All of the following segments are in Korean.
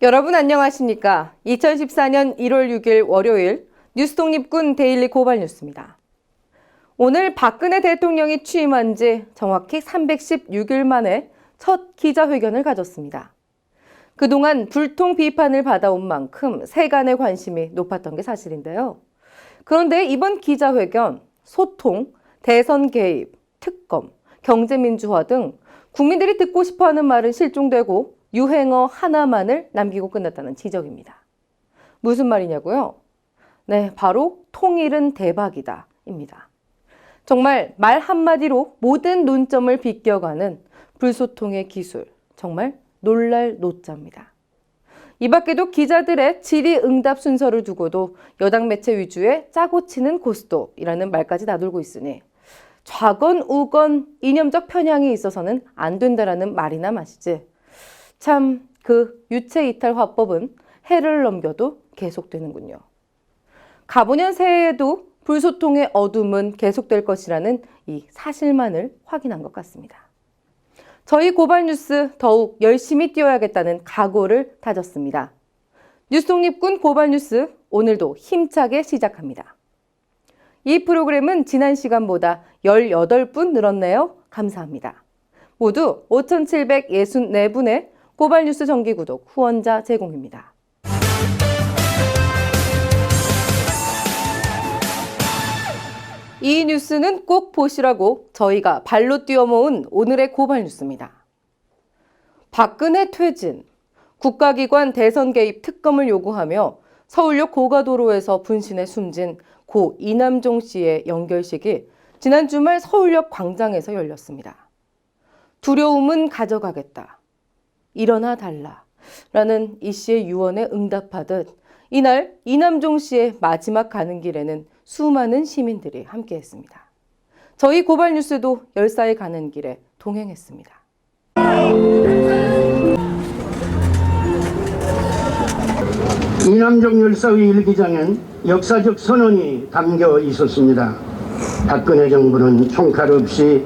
여러분 안녕하십니까? 2014년 1월 6일 월요일 뉴스독립군 데일리 고발 뉴스입니다. 오늘 박근혜 대통령이 취임한 지 정확히 316일 만에 첫 기자회견을 가졌습니다. 그동안 불통 비판을 받아온 만큼 세간의 관심이 높았던 게 사실인데요. 그런데 이번 기자회견, 소통, 대선 개입, 특검, 경제민주화 등 국민들이 듣고 싶어하는 말은 실종되고 유행어 하나만을 남기고 끝났다는 지적입니다. 무슨 말이냐고요? 네, 바로 통일은 대박이다 입니다. 정말 말 한마디로 모든 논점을 비껴가는 불소통의 기술, 정말 놀랄 노자입니다. 이 밖에도 기자들의 질의응답 순서를 두고도 여당 매체 위주의 짜고 치는 고스톱이라는 말까지 나돌고 있으니 좌건 우건 이념적 편향이 있어서는 안 된다라는 말이나 마시지. 참 그 유체이탈 화법은 해를 넘겨도 계속되는군요. 가보년 새해에도 불소통의 어둠은 계속될 것이라는 이 사실만을 확인한 것 같습니다. 저희 고발뉴스 더욱 열심히 뛰어야겠다는 각오를 다졌습니다. 뉴스독립군 고발뉴스 오늘도 힘차게 시작합니다. 이 프로그램은 지난 시간보다 18분 늘었네요. 감사합니다. 모두 5,764분의 고발뉴스 정기구독 후원자 제공입니다. 이 뉴스는 꼭 보시라고 저희가 발로 뛰어 모은 오늘의 고발뉴스입니다. 박근혜 퇴진, 국가기관 대선 개입 특검을 요구하며 서울역 고가도로에서 분신해 숨진 고 이남종 씨의 연결식이 지난 주말 서울역 광장에서 열렸습니다. 두려움은 가져가겠다. 일어나 달라. 라는 이 씨의 유언에 응답하듯 이날 이남종 씨의 마지막 가는 길에는 수많은 시민들이 함께했습니다. 저희 고발뉴스도 열사에 가는 길에 동행했습니다. 이남종 열사의 일기장엔 역사적 선언이 담겨 있었습니다. 박근혜 정부는 총칼 없이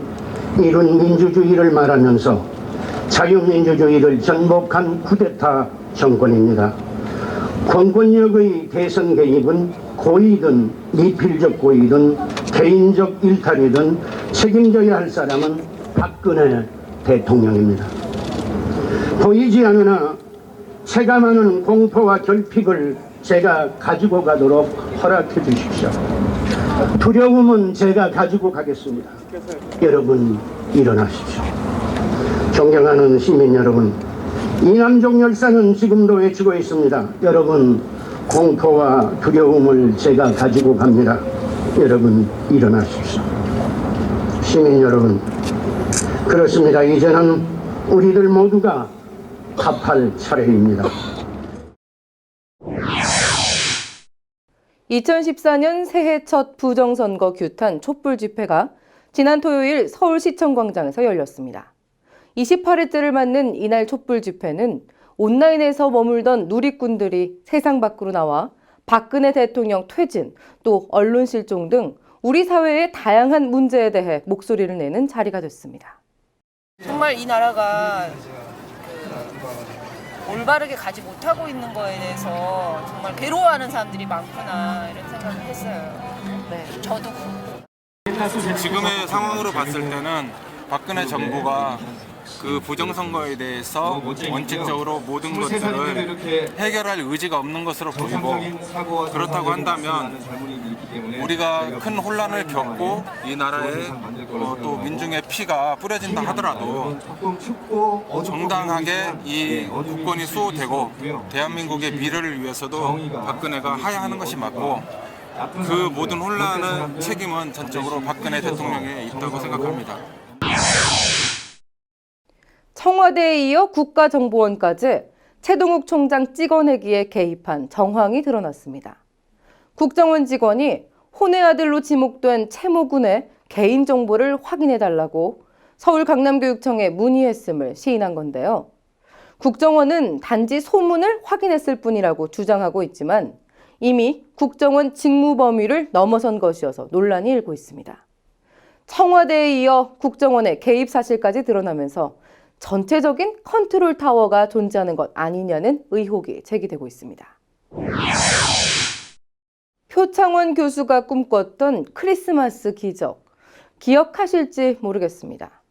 이룬 민주주의를 말하면서 자유민주주의를 전복한 쿠데타 정권입니다. 권권력의 대선 개입은 고의든 미필적 고의든 개인적 일탈이든 책임져야 할 사람은 박근혜 대통령입니다. 보이지 않으나 체감하는 공포와 결핍을 제가 가지고 가도록 허락해 주십시오. 두려움은 제가 가지고 가겠습니다. 여러분 일어나십시오. 존경하는 시민 여러분, 이남종 열사는 지금도 외치고 있습니다. 여러분 공포와 두려움을 제가 가지고 갑니다. 여러분 일어나십시오. 시민 여러분, 그렇습니다. 이제는 우리들 모두가 합할 차례입니다. 2014년 새해 첫 부정선거 규탄 촛불 집회가 지난 토요일 서울시청 광장에서 열렸습니다. 28회째를 맞는 이날 촛불 집회는 온라인에서 머물던 누리꾼들이 세상 밖으로 나와 박근혜 대통령 퇴진, 또 언론 실종 등 우리 사회의 다양한 문제에 대해 목소리를 내는 자리가 됐습니다. 정말 이 나라가 올바르게 가지 못하고 있는 거에 대해서 정말 괴로워하는 사람들이 많구나 이런 생각을 했어요. 네, 저도 지금의 상황으로 봤을 때는 박근혜 정부가 그 부정선거에 대해서 원칙적으로 모든 것들을 해결할 의지가 없는 것으로 보이고, 그렇다고 한다면 우리가 큰 혼란을 겪고 이 나라에 또 민중의 피가 뿌려진다 하더라도 정당하게 이 국권이 수호되고 대한민국의 미래를 위해서도 박근혜가 하야하는 것이 맞고, 그 모든 혼란의 책임은 전적으로 박근혜 대통령에 있다고 생각합니다. 청와대에 이어 국가정보원까지 최동욱 총장 찍어내기에 개입한 정황이 드러났습니다. 국정원 직원이 혼의 아들로 지목된 채모 군의 개인정보를 확인해달라고 서울 강남교육청에 문의했음을 시인한 건데요. 국정원은 단지 소문을 확인했을 뿐이라고 주장하고 있지만 이미 국정원 직무 범위를 넘어선 것이어서 논란이 일고 있습니다. 청와대에 이어 국정원의 개입 사실까지 드러나면서 전체적인 컨트롤 타워가 존재하는 것 아니냐는 의혹이 제기되고 있습니다. 표창원 교수가 꿈꿨던 크리스마스 기적, 기억하실지 모르겠습니다.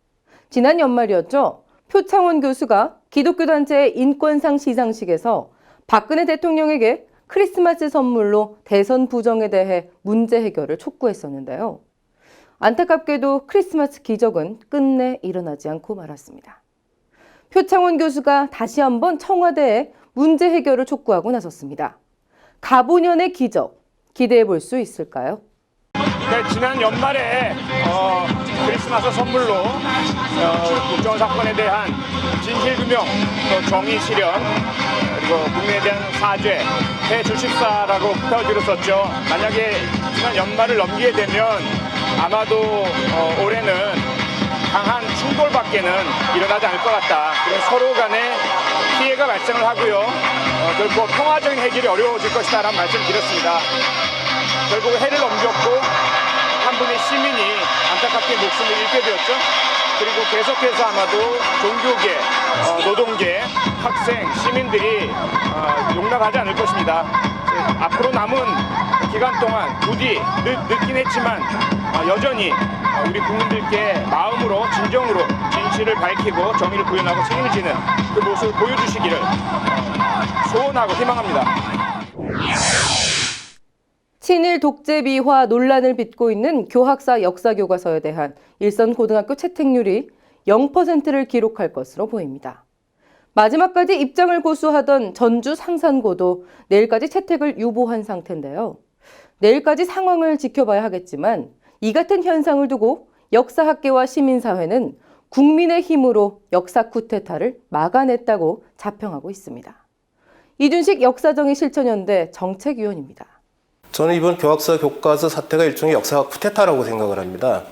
지난 연말이었죠. 표창원 교수가 기독교 단체의 인권상 시상식에서 박근혜 대통령에게 크리스마스 선물로 대선 부정에 대해 문제 해결을 촉구했었는데요. 안타깝게도 크리스마스 기적은 끝내 일어나지 않고 말았습니다. 표창원 교수가 다시 한번 청와대에 문제 해결을 촉구하고 나섰습니다. 가보년의 기적, 기대해 볼 수 있을까요? 네, 지난 연말에 크리스마스 선물로 국정원 사건에 대한 진실규명, 또 정의 실현, 그리고 국민에 대한 사죄 해주십사라고 부탁을 드렸었죠. 만약에 지난 연말을 넘기게 되면 아마도 올해는 강한 충돌밖에는 일어나지 않을 것 같다. 그리고 서로 간에 피해가 발생을 하고요. 결국 평화적인 해결이 어려워질 것이다라는 말씀을 드렸습니다. 결국 해를 넘겼고 한 분의 시민이 안타깝게 목숨을 잃게 되었죠. 그리고 계속해서 아마도 종교계, 노동계, 학생, 시민들이 용납하지 않을 것입니다. 앞으로 남은 기간 동안 부디 늦긴 했지만 여전히 우리 국민들께 마음으로 진정으로 진실을 밝히고 정의를 구현하고 책임을 지는 그 모습을 보여주시기를 소원하고 희망합니다. 친일 독재 비화 논란을 빚고 있는 교학사 역사교과서에 대한 일선고등학교 채택률이 0%를 기록할 것으로 보입니다. 마지막까지 입장을 고수하던 전주 상산고도 내일까지 채택을 유보한 상태인데요. 내일까지 상황을 지켜봐야 하겠지만 이 같은 현상을 두고 역사학계와 시민사회는 국민의 힘으로 역사 쿠데타를 막아냈다고 자평하고 있습니다. 이준식 역사정의 실천연대 정책위원입니다. 저는 이번 교학사 교과서 사태가 일종의 역사 쿠데타라고 생각을 합니다.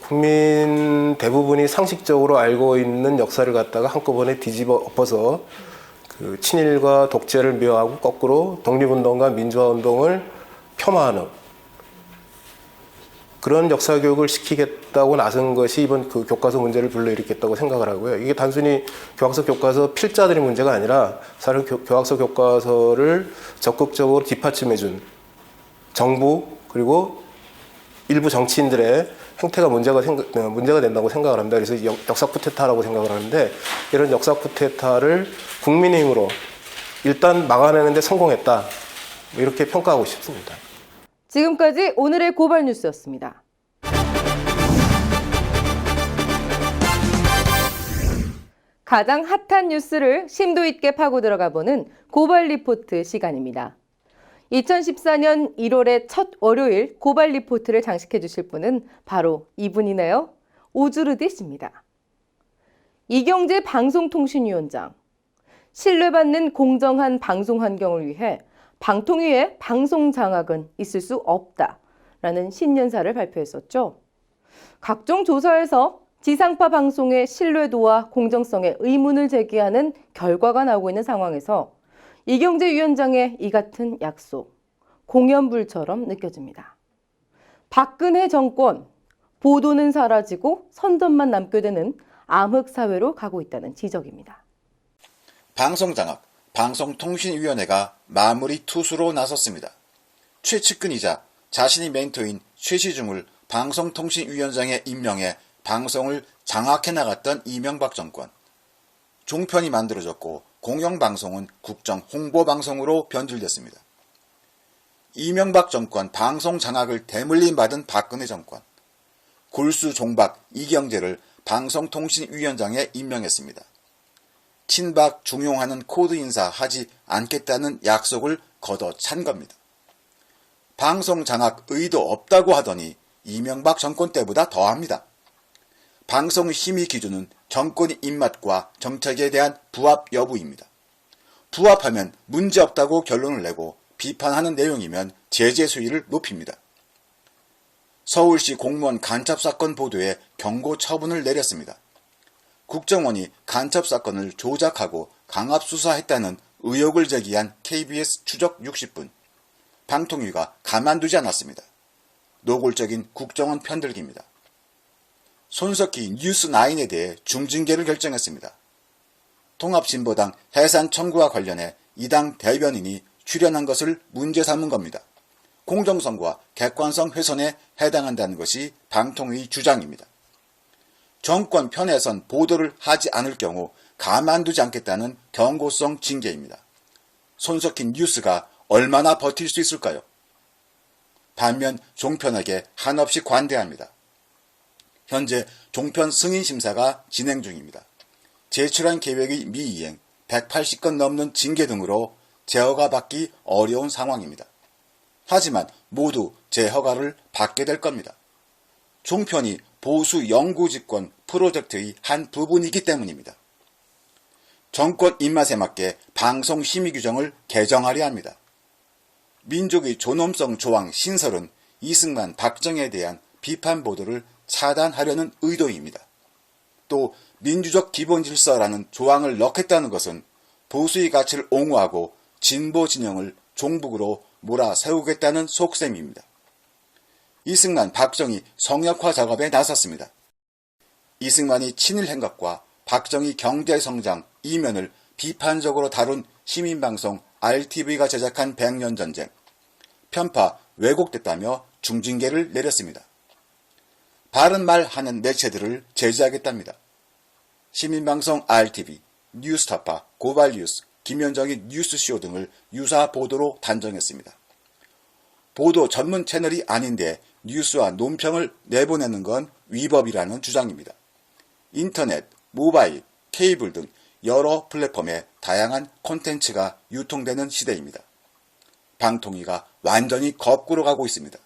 국민 대부분이 상식적으로 알고 있는 역사를 갖다가 한꺼번에 뒤집어 엎어서 그 친일과 독재를 묘하고 거꾸로 독립운동과 민주화운동을 폄하하는 그런 역사 교육을 시키겠다고 나선 것이 이번 그 교과서 문제를 불러일으켰다고 생각을 하고요. 이게 단순히 교학서 교과서 필자들의 문제가 아니라 사실 교학서 교과서를 적극적으로 뒷받침해준 정부 그리고 일부 정치인들의 행태가 문제가 된다고 생각을 합니다. 그래서 역사 쿠데타라고 생각을 하는데 이런 역사 쿠데타를 국민의힘으로 일단 막아내는 데 성공했다. 이렇게 평가하고 싶습니다. 지금까지 오늘의 고발 뉴스였습니다. 가장 핫한 뉴스를 심도 있게 파고 들어가 보는 고발 리포트 시간입니다. 2014년 1월의 첫 월요일 고발 리포트를 장식해 주실 분은 바로 이분이네요. 오주르디 씨입니다. 이경재 방송통신위원장, 신뢰받는 공정한 방송 환경을 위해 방통위의 방송 장악은 있을 수 없다라는 신년사를 발표했었죠. 각종 조사에서 지상파 방송의 신뢰도와 공정성에 의문을 제기하는 결과가 나오고 있는 상황에서 이경재 위원장의 이 같은 약속, 공연불처럼 느껴집니다. 박근혜 정권, 보도는 사라지고 선전만 남게 되는 암흑사회로 가고 있다는 지적입니다. 방송장악, 방송통신위원회가 마무리 투수로 나섰습니다. 최측근이자 자신이 멘토인 최시중을 방송통신위원장에 임명해 방송을 장악해 나갔던 이명박 정권. 종편이 만들어졌고 공영방송은 국정 홍보방송으로 변질됐습니다. 이명박 정권 방송 장악을 대물림 받은 박근혜 정권. 골수 종박 이경재를 방송통신위원장에 임명했습니다. 친박 중용하는 코드 인사 하지 않겠다는 약속을 걷어찬 겁니다. 방송 장악 의도 없다고 하더니 이명박 정권 때보다 더합니다. 방송 심의 기준은 정권의 입맛과 정책에 대한 부합 여부입니다. 부합하면 문제없다고 결론을 내고 비판하는 내용이면 제재 수위를 높입니다. 서울시 공무원 간첩사건 보도에 경고 처분을 내렸습니다. 국정원이 간첩사건을 조작하고 강압수사했다는 의혹을 제기한 KBS 추적 60분. 방통위가 가만두지 않았습니다. 노골적인 국정원 편들기입니다. 손석희 뉴스9에 대해 중징계를 결정했습니다. 통합진보당 해산 청구와 관련해 이 당 대변인이 출연한 것을 문제 삼은 겁니다. 공정성과 객관성 훼손에 해당한다는 것이 방통위의 주장입니다. 정권 편에선 보도를 하지 않을 경우 가만두지 않겠다는 경고성 징계입니다. 손석희 뉴스가 얼마나 버틸 수 있을까요? 반면 종편에게 한없이 관대합니다. 현재 종편 승인 심사가 진행 중입니다. 제출한 계획의 미이행, 180건 넘는 징계 등으로 제허가 받기 어려운 상황입니다. 하지만 모두 제허가를 받게 될 겁니다. 종편이 보수 영구집권 프로젝트의 한 부분이기 때문입니다. 정권 입맛에 맞게 방송 심의 규정을 개정하려 합니다. 민족의 존엄성 조항 신설은 이승만, 박정희에 대한 비판 보도를 차단하려는 의도입니다. 또 민주적 기본질서라는 조항을 넣겠다는 것은 보수의 가치를 옹호하고 진보 진영을 종북으로 몰아세우겠다는 속셈입니다. 이승만, 박정희 성역화 작업에 나섰습니다. 이승만이 친일 행각과 박정희 경제성장 이면을 비판적으로 다룬 시민방송 RTV가 제작한 100년 전쟁, 편파 왜곡됐다며 중징계를 내렸습니다. 바른 말 하는 매체들을 제재하겠답니다. 시민방송 RTV, 뉴스타파, 고발뉴스, 김현정의 뉴스쇼 등을 유사 보도로 단정했습니다. 보도 전문 채널이 아닌데 뉴스와 논평을 내보내는 건 위법이라는 주장입니다. 인터넷, 모바일, 케이블 등 여러 플랫폼에 다양한 콘텐츠가 유통되는 시대입니다. 방통위가 완전히 거꾸로 가고 있습니다.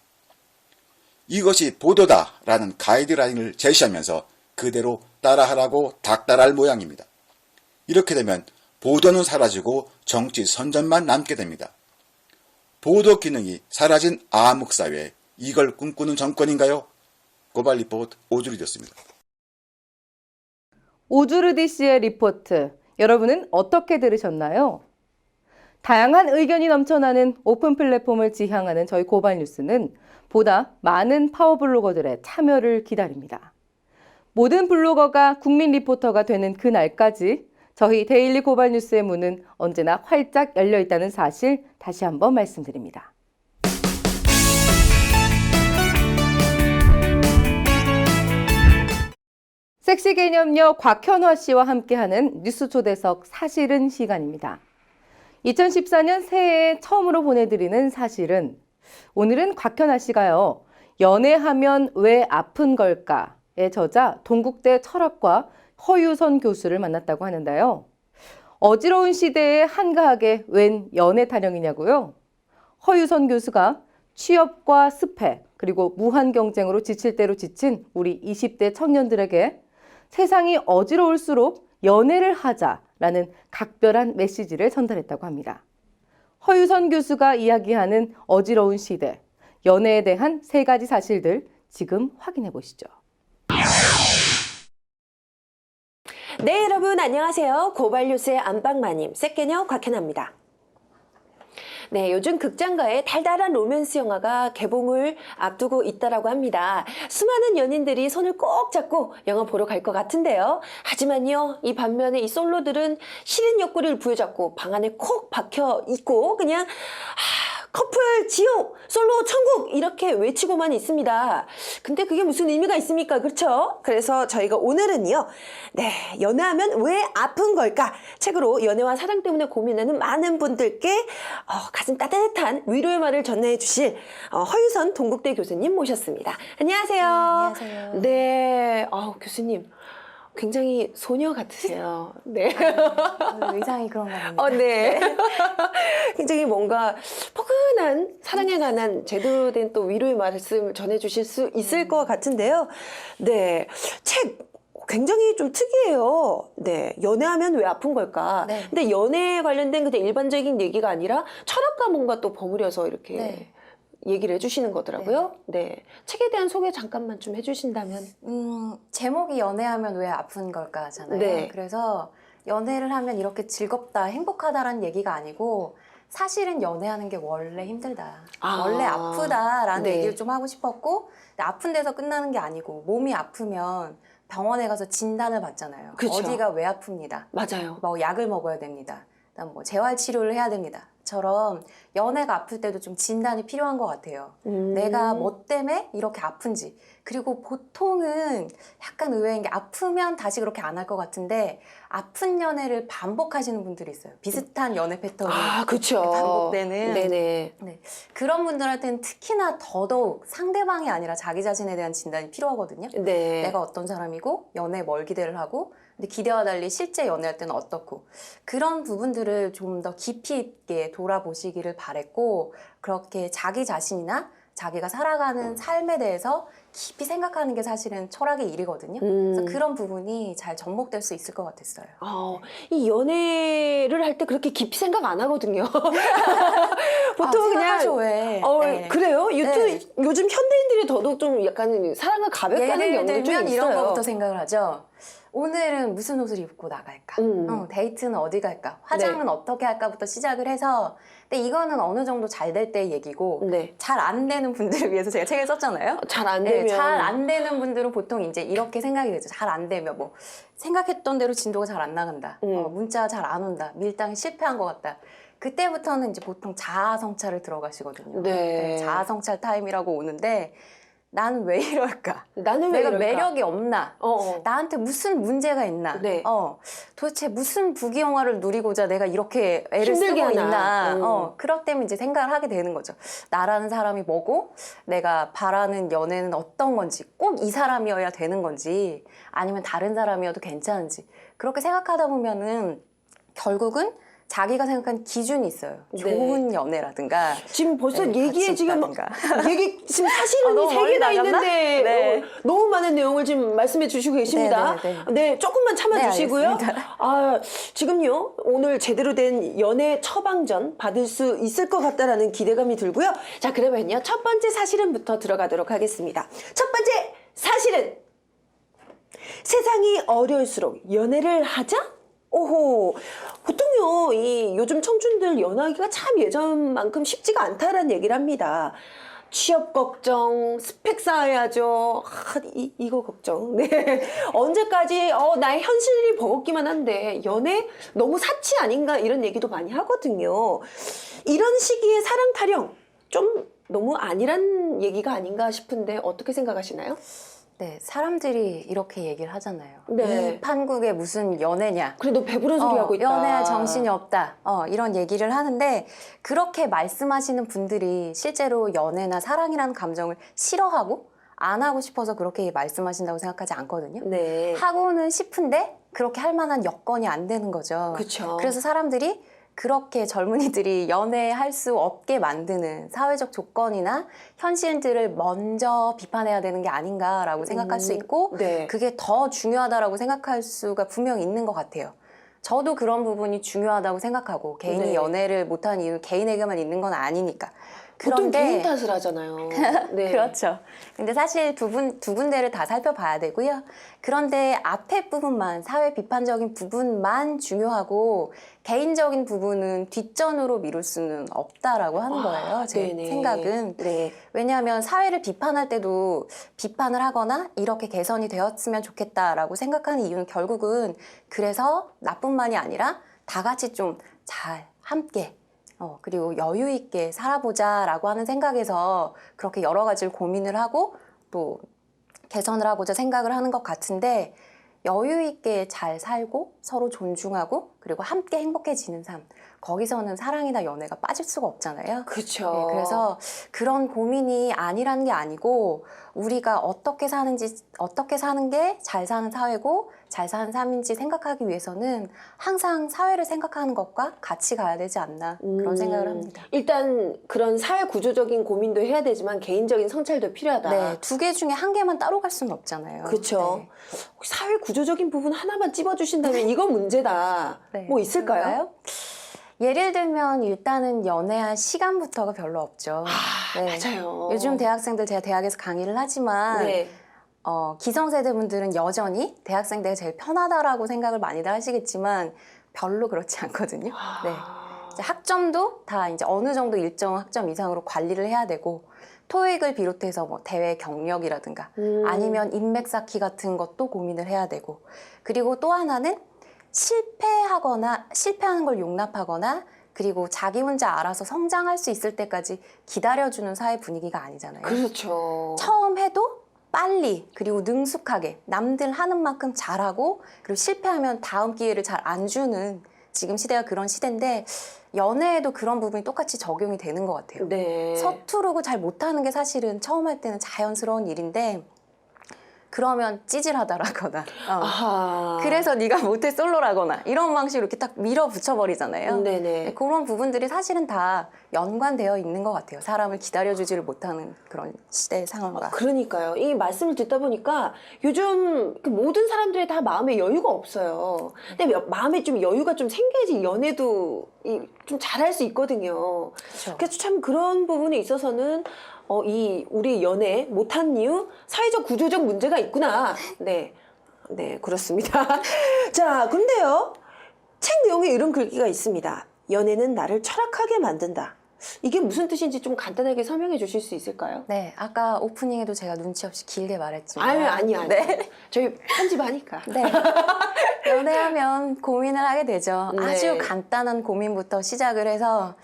이것이 보도다라는 가이드라인을 제시하면서 그대로 따라하라고 닥달할 모양입니다. 이렇게 되면 보도는 사라지고 정치 선전만 남게 됩니다. 보도 기능이 사라진 암흑사회, 이걸 꿈꾸는 정권인가요? 고발 리포트 오주리였습니다. 오주르디 씨의 리포트, 여러분은 어떻게 들으셨나요? 다양한 의견이 넘쳐나는 오픈 플랫폼을 지향하는 저희 고발뉴스는 보다 많은 파워블로거들의 참여를 기다립니다. 모든 블로거가 국민 리포터가 되는 그날까지 저희 데일리 고발뉴스의 문은 언제나 활짝 열려 있다는 사실 다시 한번 말씀드립니다. 섹시 개념녀 곽현화 씨와 함께하는 뉴스 초대석 사실은 시간입니다. 2014년 새해에 처음으로 보내드리는 사실은 오늘은 곽현화 씨가요. 연애하면 왜 아픈 걸까의 저자 동국대 철학과 허유선 교수를 만났다고 하는데요. 어지러운 시대에 한가하게 웬 연애 타령이냐고요? 허유선 교수가 취업과 스펙 그리고 무한 경쟁으로 지칠 대로 지친 우리 20대 청년들에게 세상이 어지러울수록 연애를 하자라는 각별한 메시지를 전달했다고 합니다. 허유선 교수가 이야기하는 어지러운 시대, 연애에 대한 3가지 사실들 지금 확인해 보시죠. 네, 여러분 안녕하세요. 고발뉴스의 안방마님, 섹개녀 곽현아입니다. 네, 요즘 극장가에 달달한 로맨스 영화가 개봉을 앞두고 있다라고 합니다. 수많은 연인들이 손을 꼭 잡고 영화 보러 갈 것 같은데요. 하지만요, 이 반면에 이 솔로들은 시린 옆구리를 부여잡고 방 안에 콕 박혀 있고 그냥 커플 지옥, 솔로 천국 이렇게 외치고만 있습니다. 근데 그게 무슨 의미가 있습니까? 그렇죠? 그래서 저희가 오늘은요. 네, 연애하면 왜 아픈 걸까? 책으로 연애와 사랑 때문에 고민하는 많은 분들께 가슴 따뜻한 위로의 말을 전해 주실 허유선 동국대 교수님 모셨습니다. 안녕하세요. 안녕하세요. 네, 교수님. 굉장히 소녀 같으세요. 네. 의상이 그런가 봅니다. 네. 굉장히 뭔가 포근한 사랑에 관한 제대로 된 또 위로의 말씀을 전해주실 수 있을 것 같은데요. 네. 책 굉장히 좀 특이해요. 네. 연애하면 왜 아픈 걸까? 네. 근데 연애에 관련된 그냥 일반적인 얘기가 아니라 철학과 뭔가 또 버무려서 이렇게 네. 얘기를 해주시는 거더라고요. 네. 책에 대한 소개 잠깐만 좀 해주신다면. 제목이 연애하면 왜 아픈 걸까잖아요. 네. 그래서 연애를 하면 이렇게 즐겁다, 행복하다라는 얘기가 아니고 사실은 연애하는 게 원래 힘들다. 아. 원래 아프다라는 네. 얘기를 좀 하고 싶었고, 근데 아픈 데서 끝나는 게 아니고 몸이 아프면 병원에 가서 진단을 받잖아요. 그쵸. 어디가 왜 아픕니다. 맞아요. 뭐 약을 먹어야 됩니다. 그다음 뭐 재활 치료를 해야 됩니다. 처럼 연애가 아플 때도 좀 진단이 필요한 것 같아요. 내가 뭐 때문에 이렇게 아픈지. 그리고 보통은 약간 의외인 게 아프면 다시 그렇게 안 할 것 같은데 아픈 연애를 반복하시는 분들이 있어요. 비슷한 연애 패턴이 아, 그쵸. 반복되는. 네네. 네. 그런 분들한테는 특히나 더더욱 상대방이 아니라 자기 자신에 대한 진단이 필요하거든요. 네. 내가 어떤 사람이고 연애에 뭘 기대를 하고 근데 기대와 달리 실제 연애할 때는 어떻고 그런 부분들을 좀 더 깊이 있게 돌아보시기를 바랬고 그렇게 자기 자신이나 자기가 살아가는 삶에 대해서 깊이 생각하는 게 사실은 철학의 일이거든요. 그래서 그런 부분이 잘 접목될 수 있을 것 같았어요. 이 연애를 할 때 그렇게 깊이 생각 안 하거든요. 보통 그냥 생각하죠, 왜. 네. 그래요? 네. 요즘 현대인들이 더더욱 좀 약간 사랑을 가볍게 하는 예를 경우도 좀 들면 있어요. 이런 거부터 생각을 하죠. 오늘은 무슨 옷을 입고 나갈까? 데이트는 어디 갈까? 화장은 어떻게 할까부터 시작을 해서 근데 이거는 어느 정도 잘 될 때 얘기고 네. 잘 안 되는 분들을 위해서 제가 책을 썼잖아요. 잘 안 되면. 잘 안 되는 분들은 보통 이제 이렇게 생각이 되죠. 잘 안 되면 뭐 생각했던 대로 진도가 잘 안 나간다. 문자가 잘 안 온다. 밀당이 실패한 것 같다. 그때부터는 이제 보통 자아 성찰을 들어가시거든요. 네. 자아 성찰 타임이라고 오는데 나는 왜 이럴까? 나는 왜 내가 이럴까? 매력이 없나? 나한테 무슨 문제가 있나? 네. 도대체 무슨 부귀영화를 누리고자 내가 이렇게 애를 힘들게 쓰고 하나. 있나? 그럴 때면 이제 생각을 하게 되는 거죠. 나라는 사람이 뭐고, 내가 바라는 연애는 어떤 건지, 꼭 이 사람이어야 되는 건지, 아니면 다른 사람이어도 괜찮은지. 그렇게 생각하다 보면은 결국은 자기가 생각한 기준이 있어요. 네. 좋은 연애라든가. 지금 벌써 네, 얘기에 같이 지금 있다든가. 지금 사실은 너무 세 멀리 개나 나갔나? 있는데 네. 너무 많은 내용을 지금 말씀해 주시고 계십니다. 네, 조금만 참아 주시고요. 알겠습니다. 지금요 오늘 제대로 된 연애 처방전 받을 수 있을 것 같다라는 기대감이 들고요. 자, 그러면요 첫 번째 사실은부터 들어가도록 하겠습니다. 첫 번째 사실은 세상이 어려울수록 연애를 하자. 오호, 보통요, 요즘 청춘들 연하기가 참 예전만큼 쉽지가 않다라는 얘기를 합니다. 취업 걱정, 스펙 쌓아야죠. 이거 걱정. 네. 언제까지, 나의 현실이 버겁기만 한데, 연애 너무 사치 아닌가? 이런 얘기도 많이 하거든요. 이런 시기에 사랑 타령, 좀 너무 아니란 얘기가 아닌가 싶은데, 어떻게 생각하시나요? 네, 사람들이 이렇게 얘기를 하잖아요. 네. 이 판국에 무슨 연애냐. 그래도 배부른 소리 하고 있다. 연애할 정신이 없다. 이런 얘기를 하는데 그렇게 말씀하시는 분들이 실제로 연애나 사랑이라는 감정을 싫어하고 안 하고 싶어서 그렇게 말씀하신다고 생각하지 않거든요. 네. 하고는 싶은데 그렇게 할 만한 여건이 안 되는 거죠. 그쵸. 그래서 사람들이 그렇게 젊은이들이 연애할 수 없게 만드는 사회적 조건이나 현실들을 먼저 비판해야 되는 게 아닌가라고 생각할 수 있고 네. 그게 더 중요하다라고 생각할 수가 분명히 있는 것 같아요. 저도 그런 부분이 중요하다고 생각하고 개인이 네. 연애를 못한 이유는 개인에게만 있는 건 아니니까. 보통 개인 탓을 하잖아요. 네. 그렇죠. 근데 사실 두 군데를 다 살펴봐야 되고요. 그런데 앞에 부분만, 사회 비판적인 부분만 중요하고 개인적인 부분은 뒷전으로 미룰 수는 없다라고 하는 거예요. 제 네네. 생각은. 네. 왜냐하면 사회를 비판할 때도 비판을 하거나 이렇게 개선이 되었으면 좋겠다라고 생각하는 이유는 결국은 그래서 나뿐만이 아니라 다 같이 좀 잘 함께 그리고 여유 있게 살아보자라고 하는 생각에서 그렇게 여러 가지를 고민을 하고 또 개선을 하고자 생각을 하는 것 같은데 여유 있게 잘 살고 서로 존중하고 그리고 함께 행복해지는 삶 거기서는 사랑이나 연애가 빠질 수가 없잖아요. 그렇죠. 네, 그래서 그런 고민이 아니라는 게 아니고 우리가 어떻게 사는지 어떻게 사는 게 잘 사는 사회고 잘 사는 삶인지 생각하기 위해서는 항상 사회를 생각하는 것과 같이 가야 되지 않나 그런 생각을 합니다. 일단 그런 사회 구조적인 고민도 해야 되지만 개인적인 성찰도 필요하다. 네, 두 개 중에 한 개만 따로 갈 수는 없잖아요. 그렇죠. 네. 사회 구조적인 부분 하나만 찝어주신다면 이거 문제다. 네, 뭐 있을까요? 그런가요? 예를 들면 일단은 연애할 시간부터가 별로 없죠. 맞아요. 요즘 대학생들 제가 대학에서 강의를 하지만 네. 기성세대 분들은 여전히 대학생 때가 제일 편하다라고 생각을 많이들 하시겠지만 별로 그렇지 않거든요. 네. 이제 학점도 다 이제 어느 정도 일정 학점 이상으로 관리를 해야 되고 토익을 비롯해서 뭐 대외 경력이라든가 아니면 인맥 쌓기 같은 것도 고민을 해야 되고 그리고 또 하나는 실패하는 걸 용납하거나 그리고 자기 혼자 알아서 성장할 수 있을 때까지 기다려주는 사회 분위기가 아니잖아요. 그렇죠. 처음 해도 빨리 그리고 능숙하게 남들 하는 만큼 잘하고 그리고 실패하면 다음 기회를 잘 안 주는 지금 시대가 그런 시대인데 연애에도 그런 부분이 똑같이 적용이 되는 것 같아요. 네. 서투르고 잘 못하는 게 사실은 처음 할 때는 자연스러운 일인데 그러면 찌질하다라거나 아하. 그래서 네가 못해 솔로라거나 이런 방식으로 이렇게 딱 밀어붙여버리잖아요. 네네. 그런 부분들이 사실은 다 연관되어 있는 것 같아요. 사람을 기다려주지를 못하는 그런 시대의 상황과. 그러니까요. 이 말씀을 듣다 보니까 요즘 그 모든 사람들이 다 마음에 여유가 없어요. 근데 마음에 좀 여유가 좀 생겨야지 연애도 좀 잘할 수 있거든요. 그렇죠. 그래서 참 그런 부분에 있어서는 우리 연애 못한 이유 사회적 구조적 문제가 있구나. 네, 네 그렇습니다. 자, 근데요 책 내용에 이런 글귀가 있습니다. 연애는 나를 철학하게 만든다. 이게 무슨 뜻인지 좀 간단하게 설명해 주실 수 있을까요? 네, 아까 오프닝에도 제가 눈치 없이 길게 말했지만 아니요. 네. 저희 편집하니까. 네. 연애하면 고민을 하게 되죠. 네. 아주 간단한 고민부터 시작을 해서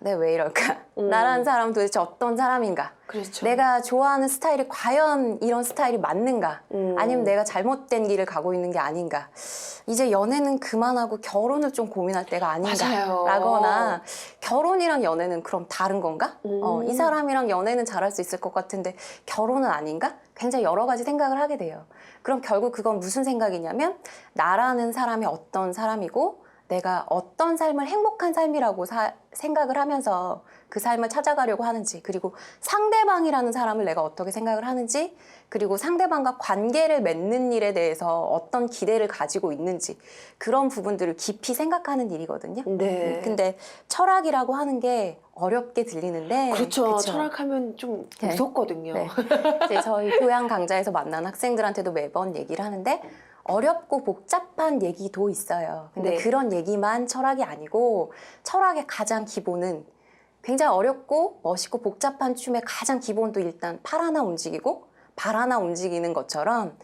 내가 왜 이럴까? 나라는 사람은 도대체 어떤 사람인가? 그렇죠. 내가 좋아하는 스타일이 과연 이런 스타일이 맞는가? 아니면 내가 잘못된 길을 가고 있는 게 아닌가? 이제 연애는 그만하고 결혼을 좀 고민할 때가 아닌가? 맞아요. 라거나 결혼이랑 연애는 그럼 다른 건가? 이 사람이랑 연애는 잘할 수 있을 것 같은데 결혼은 아닌가? 굉장히 여러 가지 생각을 하게 돼요. 그럼 결국 그건 무슨 생각이냐면 나라는 사람이 어떤 사람이고 내가 어떤 삶을 행복한 삶이라고 생각을 하면서 그 삶을 찾아가려고 하는지 그리고 상대방이라는 사람을 내가 어떻게 생각을 하는지 그리고 상대방과 관계를 맺는 일에 대해서 어떤 기대를 가지고 있는지 그런 부분들을 깊이 생각하는 일이거든요. 네. 근데 철학이라고 하는 게 어렵게 들리는데 그렇죠. 그쵸? 철학하면 좀 네. 무섭거든요. 네. 이제 저희 교양 강좌에서 만난 학생들한테도 매번 얘기를 하는데 어렵고 복잡한 얘기도 있어요. 근데 네. 그런 얘기만 철학이 아니고 철학의 가장 기본은 굉장히 어렵고 멋있고 복잡한 춤의 가장 기본도 일단 팔 하나 움직이고 발 하나 움직이는 것처럼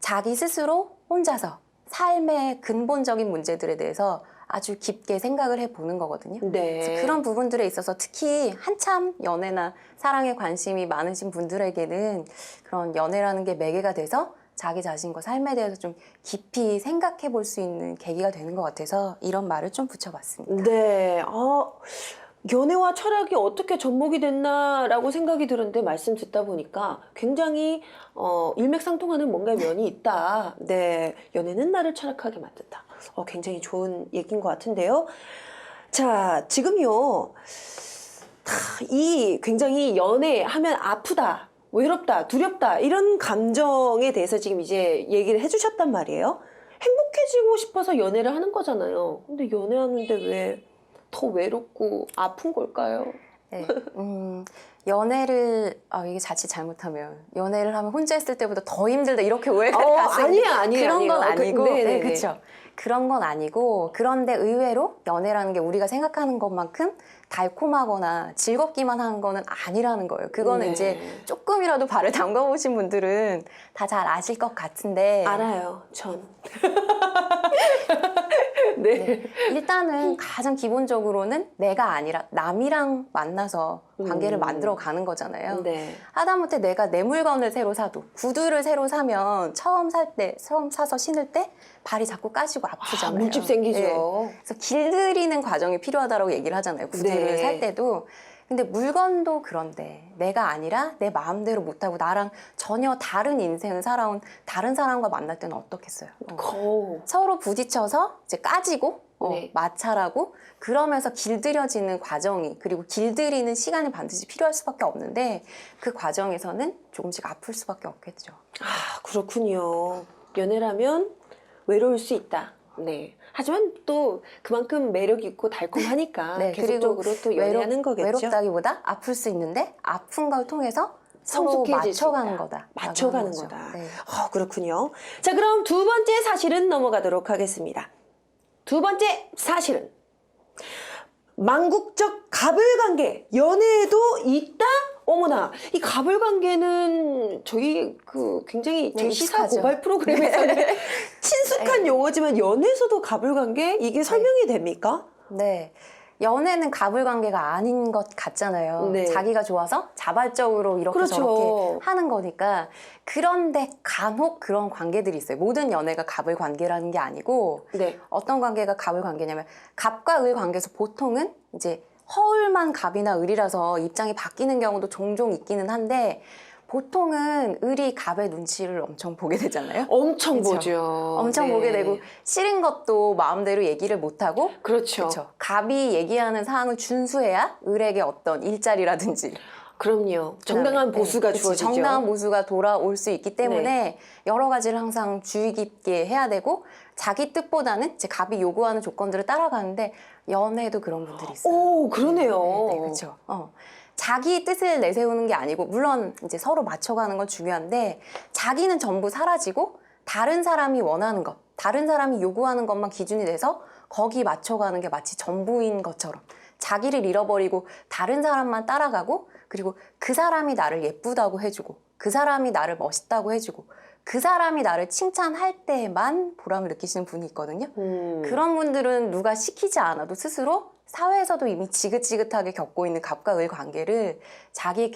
자기 스스로 혼자서 삶의 근본적인 문제들에 대해서 아주 깊게 생각을 해보는 거거든요. 네. 그래서 그런 부분들에 있어서 특히 한참 연애나 사랑에 관심이 많으신 분들에게는 그런 연애라는 게 매개가 돼서 자기 자신과 삶에 대해서 좀 깊이 생각해 볼 수 있는 계기가 되는 것 같아서 이런 말을 좀 붙여봤습니다. 네. 연애와 철학이 어떻게 접목이 됐나라고 생각이 드는데 말씀 듣다 보니까 굉장히 일맥상통하는 뭔가 면이 있다. 네. 연애는 나를 철학하게 만든다. 굉장히 좋은 얘기인 것 같은데요. 자, 지금요. 이 굉장히 연애하면 아프다. 외롭다, 두렵다 이런 감정에 대해서 지금 이제 얘기를 해주셨단 말이에요. 행복해지고 싶어서 연애를 하는 거잖아요. 근데 연애하는데 왜 더 외롭고 아픈 걸까요? 네. 연애를 이게 자칫 잘못하면 연애를 하면 혼자 있을 때보다 더 힘들다 이렇게 오해가 아니에요. 그런 건 아니고 네네네. 그렇죠. 그런 건 아니고 그런데 의외로 연애라는 게 우리가 생각하는 것만큼 달콤하거나 즐겁기만 한 거는 아니라는 거예요. 그거는 네. 이제 조금이라도 발을 담가보신 분들은 다 잘 아실 것 같은데 알아요. 전. 네. 일단은 가장 기본적으로는 내가 아니라 남이랑 만나서 관계를 만들어 가는 거잖아요. 네. 하다못해 내가 내 물건을 새로 사도 구두를 새로 사면 처음 사서 신을 때 발이 자꾸 까지고 아프잖아요. 물집 생기죠. 네. 그래서 길들이는 과정이 필요하다고 얘기를 하잖아요. 구두를 네. 살 때도. 근데 물건도 그런데 내가 아니라 내 마음대로 못하고 나랑 전혀 다른 인생을 살아온 다른 사람과 만날 때는 어떻겠어요? 서로 부딪혀서 이제 까지고 네. 마찰하고 그러면서 길들여지는 과정이 그리고 길들이는 시간이 반드시 필요할 수밖에 없는데 그 과정에서는 조금씩 아플 수밖에 없겠죠. 그렇군요. 연애라면 외로울 수 있다. 네. 하지만 또 그만큼 매력 있고 달콤하니까 네, 계속적으로 또 연애하는 거겠죠. 외롭다기보다 아플 수 있는데 아픈 걸 통해서 서로 성숙해질 수 맞춰가는 있다. 거다. 맞춰가는 거죠. 거다. 네. 그렇군요. 자, 그럼 두 번째 사실은 넘어가도록 하겠습니다. 두 번째 사실은 망국적 가불관계, 연애에도 있다? 어머나, 이 가불관계는 저희 굉장히 저희 시사 익숙하죠. 고발 프로그램에서는 친숙한 용어지만 연애에서도 가불관계? 이게 설명이 됩니까? 네. 연애는 가불관계가 아닌 것 같잖아요. 네. 자기가 좋아서 자발적으로 이렇게 그렇죠. 저렇게 하는 거니까. 그런데 간혹 그런 관계들이 있어요. 모든 연애가 가불관계라는 게 아니고 네. 어떤 관계가 가불관계냐면 갑과 을 관계에서 보통은 이제 허울만 갑이나 을이라서 입장이 바뀌는 경우도 종종 있기는 한데 보통은 을이 갑의 눈치를 엄청 보게 되잖아요. 엄청 그쵸? 보죠. 엄청 네. 보게 되고 싫은 것도 마음대로 얘기를 못하고 그렇죠. 그렇죠. 갑이 얘기하는 사항을 준수해야 을에게 어떤 일자리라든지 그럼요. 정당한 그다음에, 보수가 그치, 주어지죠. 정당한 보수가 돌아올 수 있기 때문에 여러 가지를 항상 주의 깊게 해야 되고 자기 뜻보다는 제 갑이 요구하는 조건들을 따라가는데 연애도 그런 분들이 있어요. 오, 그러네요. 네, 그렇죠. 자기 뜻을 내세우는 게 아니고 물론 이제 서로 맞춰가는 건 중요한데 자기는 전부 사라지고 다른 사람이 원하는 것, 다른 사람이 요구하는 것만 기준이 돼서 거기 맞춰가는 게 마치 전부인 것처럼 자기를 잃어버리고 다른 사람만 따라가고 그리고 그 사람이 나를 예쁘다고 해주고 그 사람이 나를 멋있다고 해주고 그 사람이 나를 칭찬할 때만 보람을 느끼시는 분이 있거든요. 그런 분들은 누가 시키지 않아도 스스로 사회에서도 이미 지긋지긋하게 겪고 있는 갑과 을 관계를 자기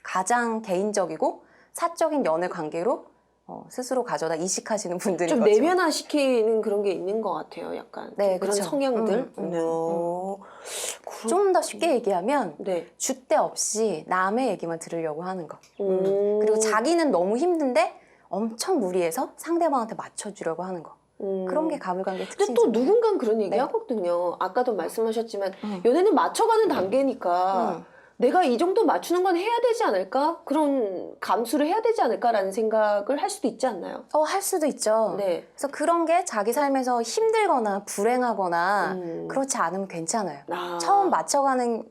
가장 개인적이고 사적인 연애 관계로 스스로 가져다 이식하시는 분들이 좀 내면화시키는 그런 게 있는 것 같아요. 약간 네, 그런 그쵸. 성향들. 좀 더 쉽게 얘기하면 네. 줏대 없이 남의 얘기만 들으려고 하는 거. 음. 그리고 자기는 너무 힘든데 엄청 무리해서 상대방한테 맞춰주려고 하는 거. 그런 게 가불관계 근데 특징이죠. 또 누군가는 그런 얘기 네. 하거든요. 아까도 말씀하셨지만 연애는 맞춰가는 단계니까 내가 이 정도 맞추는 건 해야 되지 않을까? 그런 감수를 해야 되지 않을까라는 생각을 할 수도 있지 않나요? 할 수도 있죠. 네. 그래서 그런 게 자기 삶에서 힘들거나 불행하거나 그렇지 않으면 괜찮아요. 아. 처음 맞춰가는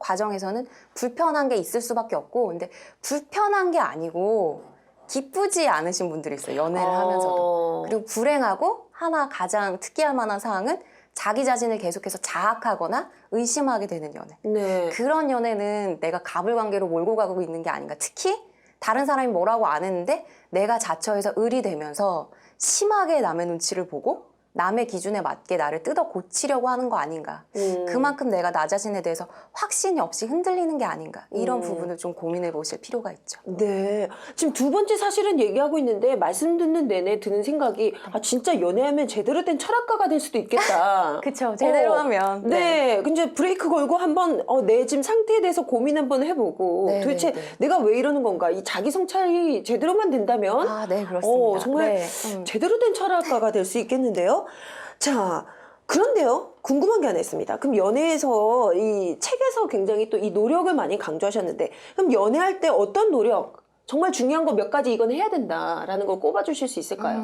과정에서는 불편한 게 있을 수밖에 없고 근데 불편한 게 아니고 기쁘지 않으신 분들이 있어요. 연애를 하면서도. 그리고 불행하고 하나 가장 특이할 만한 사항은 자기 자신을 계속해서 자학하거나 의심하게 되는 연애. 네. 그런 연애는 내가 가불관계로 몰고 가고 있는 게 아닌가. 특히 다른 사람이 뭐라고 안 했는데 내가 자처해서 을이 되면서 심하게 남의 눈치를 보고 남의 기준에 맞게 나를 뜯어 고치려고 하는 거 아닌가. 그만큼 내가 나 자신에 대해서 확신이 없이 흔들리는 게 아닌가. 이런 부분을 좀 고민해 보실 필요가 있죠. 네. 지금 두 번째 사실은 얘기하고 있는데 말씀 듣는 내내 드는 생각이 진짜 연애하면 제대로 된 철학가가 될 수도 있겠다. 그쵸. 제대로 하면. 네. 근데 브레이크 걸고 한번 내 지금 상태에 대해서 고민 한번 해보고 네, 도대체 네, 네. 내가 왜 이러는 건가. 이 자기 성찰이 제대로만 된다면 네, 그렇습니다. 정말 네. 제대로 된 철학가가 될 수 있겠는데요. 자, 그런데요, 궁금한 게 하나 있습니다. 그럼 연애에서 이 책에서 굉장히 또 이 노력을 많이 강조하셨는데, 그럼 연애할 때 어떤 노력, 정말 중요한 거 몇 가지 이건 해야 된다라는 걸 꼽아주실 수 있을까요?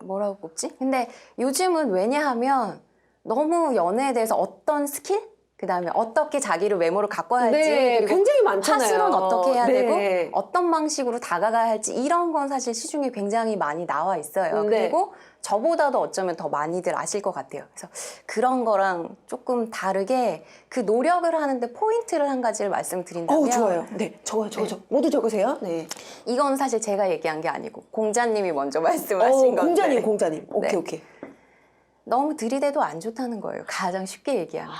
뭐라고 꼽지? 근데 요즘은 왜냐하면 너무 연애에 대해서 어떤 스킬? 그 다음에 어떻게 자기를 외모를 가꿔야 할지 네, 그리고 굉장히 많잖아요. 파수는 어떻게 해야 네. 되고 어떤 방식으로 다가가야 할지 이런 건 사실 시중에 굉장히 많이 나와 있어요. 네. 그리고 저보다도 어쩌면 더 많이들 아실 것 같아요. 그래서 그런 거랑 조금 다르게 그 노력을 하는데 포인트를 한 가지를 말씀드린다면 좋아요. 네, 적어요. 모두 적으세요. 네. 이건 사실 제가 얘기한 게 아니고 공자님이 먼저 말씀하신 건데 공자님. 오케이, 네. 오케이. 너무 들이대도 안 좋다는 거예요. 가장 쉽게 얘기하면.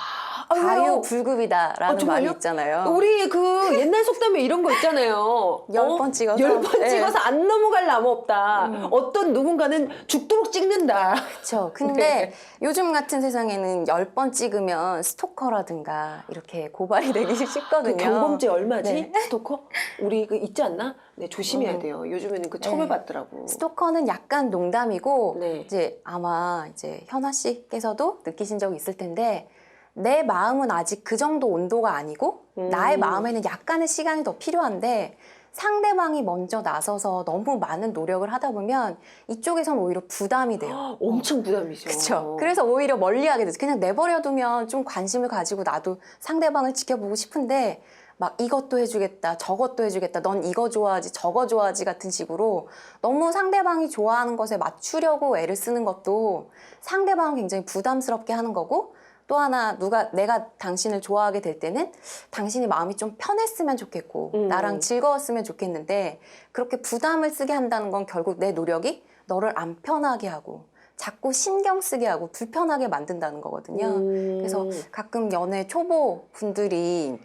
왜요? 가유불급이다라는 말이 있잖아요. 우리 그 옛날 속담에 이런 거 있잖아요. 10번 찍어서. 10번 네. 찍어서 안 넘어갈 나무 없다. 어떤 누군가는 죽도록 찍는다. 그렇죠. 근데 요즘 같은 세상에는 10번 찍으면 스토커라든가 이렇게 고발이 되기 쉽거든요. 그 경범죄 얼마지? 네. 스토커? 우리 그 있지 않나? 네, 조심해야 돼요. 요즘에는 그 처벌받더라고. 스토커는 약간 농담이고 네. 이제 아마 이제 현아 씨께서도 느끼신 적이 있을 텐데 내 마음은 아직 그 정도 온도가 아니고 나의 마음에는 약간의 시간이 더 필요한데 상대방이 먼저 나서서 너무 많은 노력을 하다 보면 이쪽에선 오히려 부담이 돼요. 엄청 부담이죠. 그렇죠. 그래서 오히려 멀리하게 되죠. 그냥 내버려두면 좀 관심을 가지고 나도 상대방을 지켜보고 싶은데 막 이것도 해주겠다, 저것도 해주겠다, 넌 이거 좋아하지, 저거 좋아하지 같은 식으로 너무 상대방이 좋아하는 것에 맞추려고 애를 쓰는 것도 상대방은 굉장히 부담스럽게 하는 거고 또 하나 내가 당신을 좋아하게 될 때는 당신이 마음이 좀 편했으면 좋겠고 나랑 즐거웠으면 좋겠는데 그렇게 부담을 쓰게 한다는 건 결국 내 노력이 너를 안 편하게 하고 자꾸 신경 쓰게 하고 불편하게 만든다는 거거든요. 그래서 가끔 연애 초보 분들이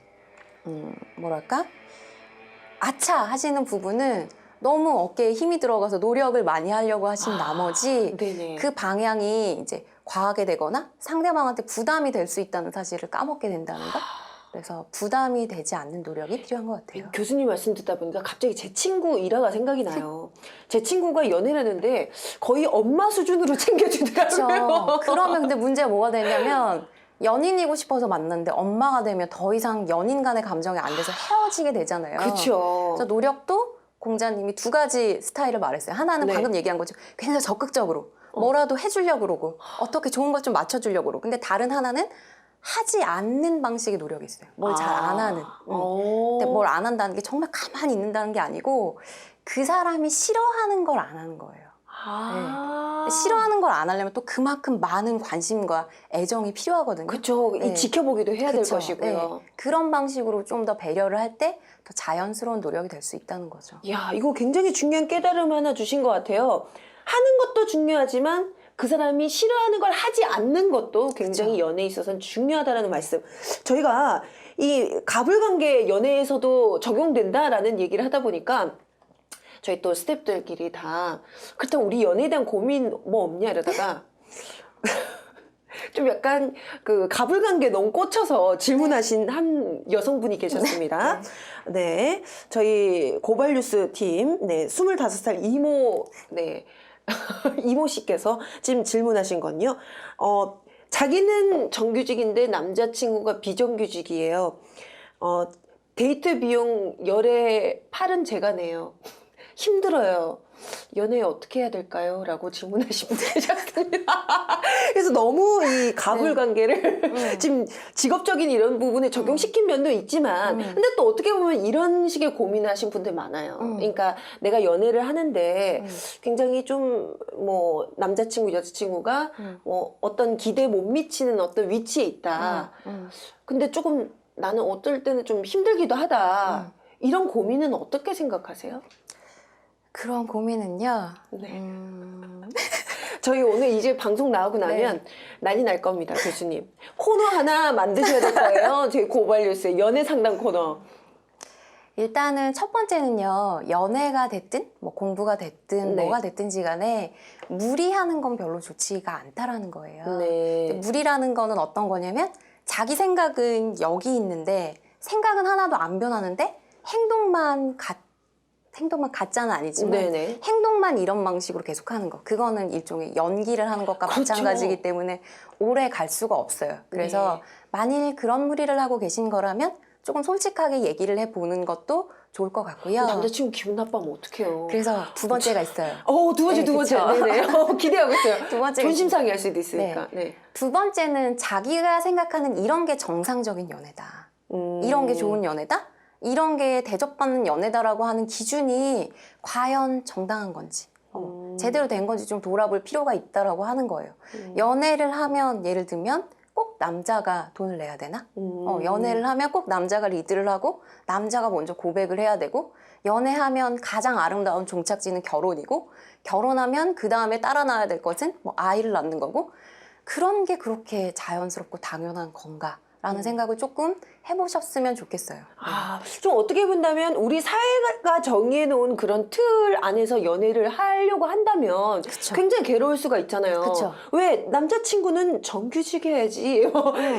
뭐랄까? 아차 하시는 부분은 너무 어깨에 힘이 들어가서 노력을 많이 하려고 하신 나머지 네네. 그 방향이 이제 과하게 되거나 상대방한테 부담이 될 수 있다는 사실을 까먹게 된다는 거. 그래서 부담이 되지 않는 노력이 필요한 것 같아요. 교수님 말씀 듣다 보니까 갑자기 제 친구 일화가 생각이 나요. 제 친구가 연애를 하는데 거의 엄마 수준으로 챙겨주더라고요. 그렇죠. 그러면 근데 문제가 뭐가 되냐면 연인이고 싶어서 만났는데 엄마가 되면 더 이상 연인 간의 감정이 안 돼서 헤어지게 되잖아요. 그렇죠. 그래서 노력도 공자님이 두 가지 스타일을 말했어요. 하나는 네. 방금 얘기한 거죠. 굉장히 적극적으로 뭐라도 해주려고 그러고 어떻게 좋은 걸 좀 맞춰주려고 그러고. 근데 다른 하나는 하지 않는 방식의 노력이 있어요. 뭘 잘 안 하는. 근데 뭘 안 한다는 게 정말 가만히 있는다는 게 아니고 그 사람이 싫어하는 걸 안 하는 거예요. 네. 싫어하는 걸 안 하려면 또 그만큼 많은 관심과 애정이 필요하거든요. 그렇죠. 네. 지켜보기도 해야 될 그쵸. 것이고요. 네. 그런 방식으로 좀 더 배려를 할 때 더 자연스러운 노력이 될 수 있다는 거죠. 야, 이거 굉장히 중요한 깨달음 하나 주신 것 같아요. 하는 것도 중요하지만 그 사람이 싫어하는 걸 하지 않는 것도 굉장히 연애에 있어서는 중요하다는 말씀. 저희가 이 가불관계 연애에서도 적용된다라는 얘기를 하다 보니까 저희 또 스태프들끼리 다 그렇다면 우리 연애에 대한 고민 뭐 없냐 이러다가 좀 약간 그 가불관계 너무 꽂혀서 질문하신 한 여성분이 계셨습니다. 네. 저희 고발뉴스 팀, 네, 25살 이모, 네, 이모 씨께서 지금 질문하신 건요. 자기는 정규직인데 남자친구가 비정규직이에요. 데이트 비용 열에 8은 제가 내요. 힘들어요. 연애 어떻게 해야 될까요? 라고 질문하신 분 계셨습니다. 그래서 너무 이 가불관계를 지금 직업적인 이런 부분에 적용시킨 면도 있지만 근데 또 어떻게 보면 이런 식의 고민을 하신 분들 많아요. 그러니까 내가 연애를 하는데 굉장히 좀 뭐 남자친구, 여자친구가 뭐 어떤 기대에 못 미치는 어떤 위치에 있다. 근데 조금 나는 어떨 때는 좀 힘들기도 하다. 이런 고민은 어떻게 생각하세요? 그런 고민은요. 네. 저희 오늘 이제 방송 나오고 나면 난리 날 겁니다, 교수님. 코너 하나 만드셔야 될 거예요. 저희 고발뉴스의 연애 상담 코너. 일단은 첫 번째는요. 연애가 됐든 뭐 공부가 됐든 네. 뭐가 됐든지 간에 무리하는 건 별로 좋지가 않다라는 거예요. 네. 무리라는 거는 어떤 거냐면 자기 생각은 여기 있는데 생각은 하나도 안 변하는데 행동만 가짜는 아니지만 네네. 행동만 이런 방식으로 계속하는 거. 그거는 일종의 연기를 하는 것과 그렇죠. 마찬가지이기 때문에 오래 갈 수가 없어요. 그래서 만일 그런 무리를 하고 계신 거라면 조금 솔직하게 얘기를 해보는 것도 좋을 것 같고요. 남자친구 기분 나빠하면 어떡해요? 그래서 두 번째가 있어요. 두 번째, 네, 두 번째. 그쵸. 네네. 기대하고 있어요. 두 번째가 존심 상해할 수도 있으니까. 네. 두 번째는 자기가 생각하는 이런 게 정상적인 연애다. 이런 게 좋은 연애다? 이런 게 대접받는 연애다라고 하는 기준이 과연 정당한 건지 제대로 된 건지 좀 돌아볼 필요가 있다라고 하는 거예요. 연애를 하면 예를 들면 꼭 남자가 돈을 내야 되나? 연애를 하면 꼭 남자가 리드를 하고 남자가 먼저 고백을 해야 되고 연애하면 가장 아름다운 종착지는 결혼이고 결혼하면 그 다음에 따라 낳아야 될 것은 뭐 아이를 낳는 거고 그런 게 그렇게 자연스럽고 당연한 건가? 라는 생각을 조금 해보셨으면 좋겠어요. 좀 어떻게 본다면 우리 사회가 정해놓은 그런 틀 안에서 연애를 하려고 한다면 그쵸. 굉장히 괴로울 수가 있잖아요. 그쵸. 왜 남자친구는 정규직 해야지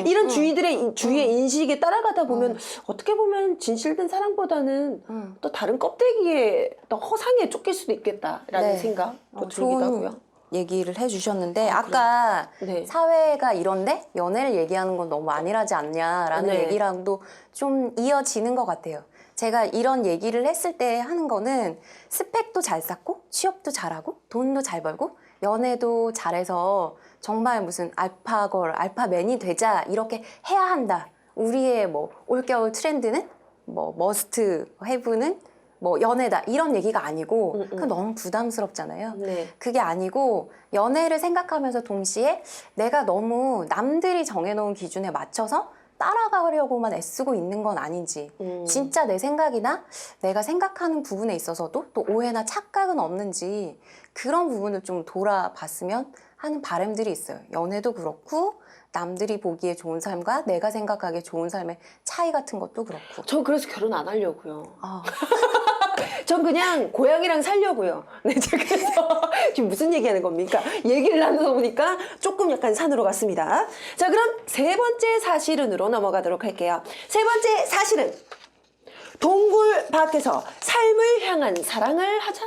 이런 주위의 인식에 따라가다 보면 어떻게 보면 진실된 사랑보다는 또 다른 껍데기에 또 허상에 쫓길 수도 있겠다라는 네. 생각도 들기도 좋은 하고요. 얘기를 해주셨는데 아까 네. 사회가 이런데 연애를 얘기하는 건 너무 안일하지 않냐라는 네. 얘기랑도 좀 이어지는 것 같아요. 제가 이런 얘기를 했을 때 하는 거는 스펙도 잘 쌓고 취업도 잘하고 돈도 잘 벌고 연애도 잘해서 정말 무슨 알파걸, 알파맨이 되자 이렇게 해야 한다. 우리의 뭐 올겨울 트렌드는 뭐 머스트 해브는 뭐 연애다 이런 얘기가 아니고 그 너무 부담스럽잖아요. 네. 그게 아니고 연애를 생각하면서 동시에 내가 너무 남들이 정해놓은 기준에 맞춰서 따라가려고만 애쓰고 있는 건 아닌지 진짜 내 생각이나 내가 생각하는 부분에 있어서도 또 오해나 착각은 없는지 그런 부분을 좀 돌아봤으면 하는 바람들이 있어요. 연애도 그렇고 남들이 보기에 좋은 삶과 내가 생각하기에 좋은 삶의 차이 같은 것도 그렇고. 전 그래서 결혼 안 하려고요. 아, 전 그냥 고양이랑 살려고요. 네, 제가 그래서 지금 무슨 얘기하는 겁니까? 얘기를 나누다 보니까 조금 약간 산으로 갔습니다. 자, 그럼 세 번째 사실은으로 넘어가도록 할게요. 세 번째 사실은 동굴 밖에서 삶을 향한 사랑을 하자.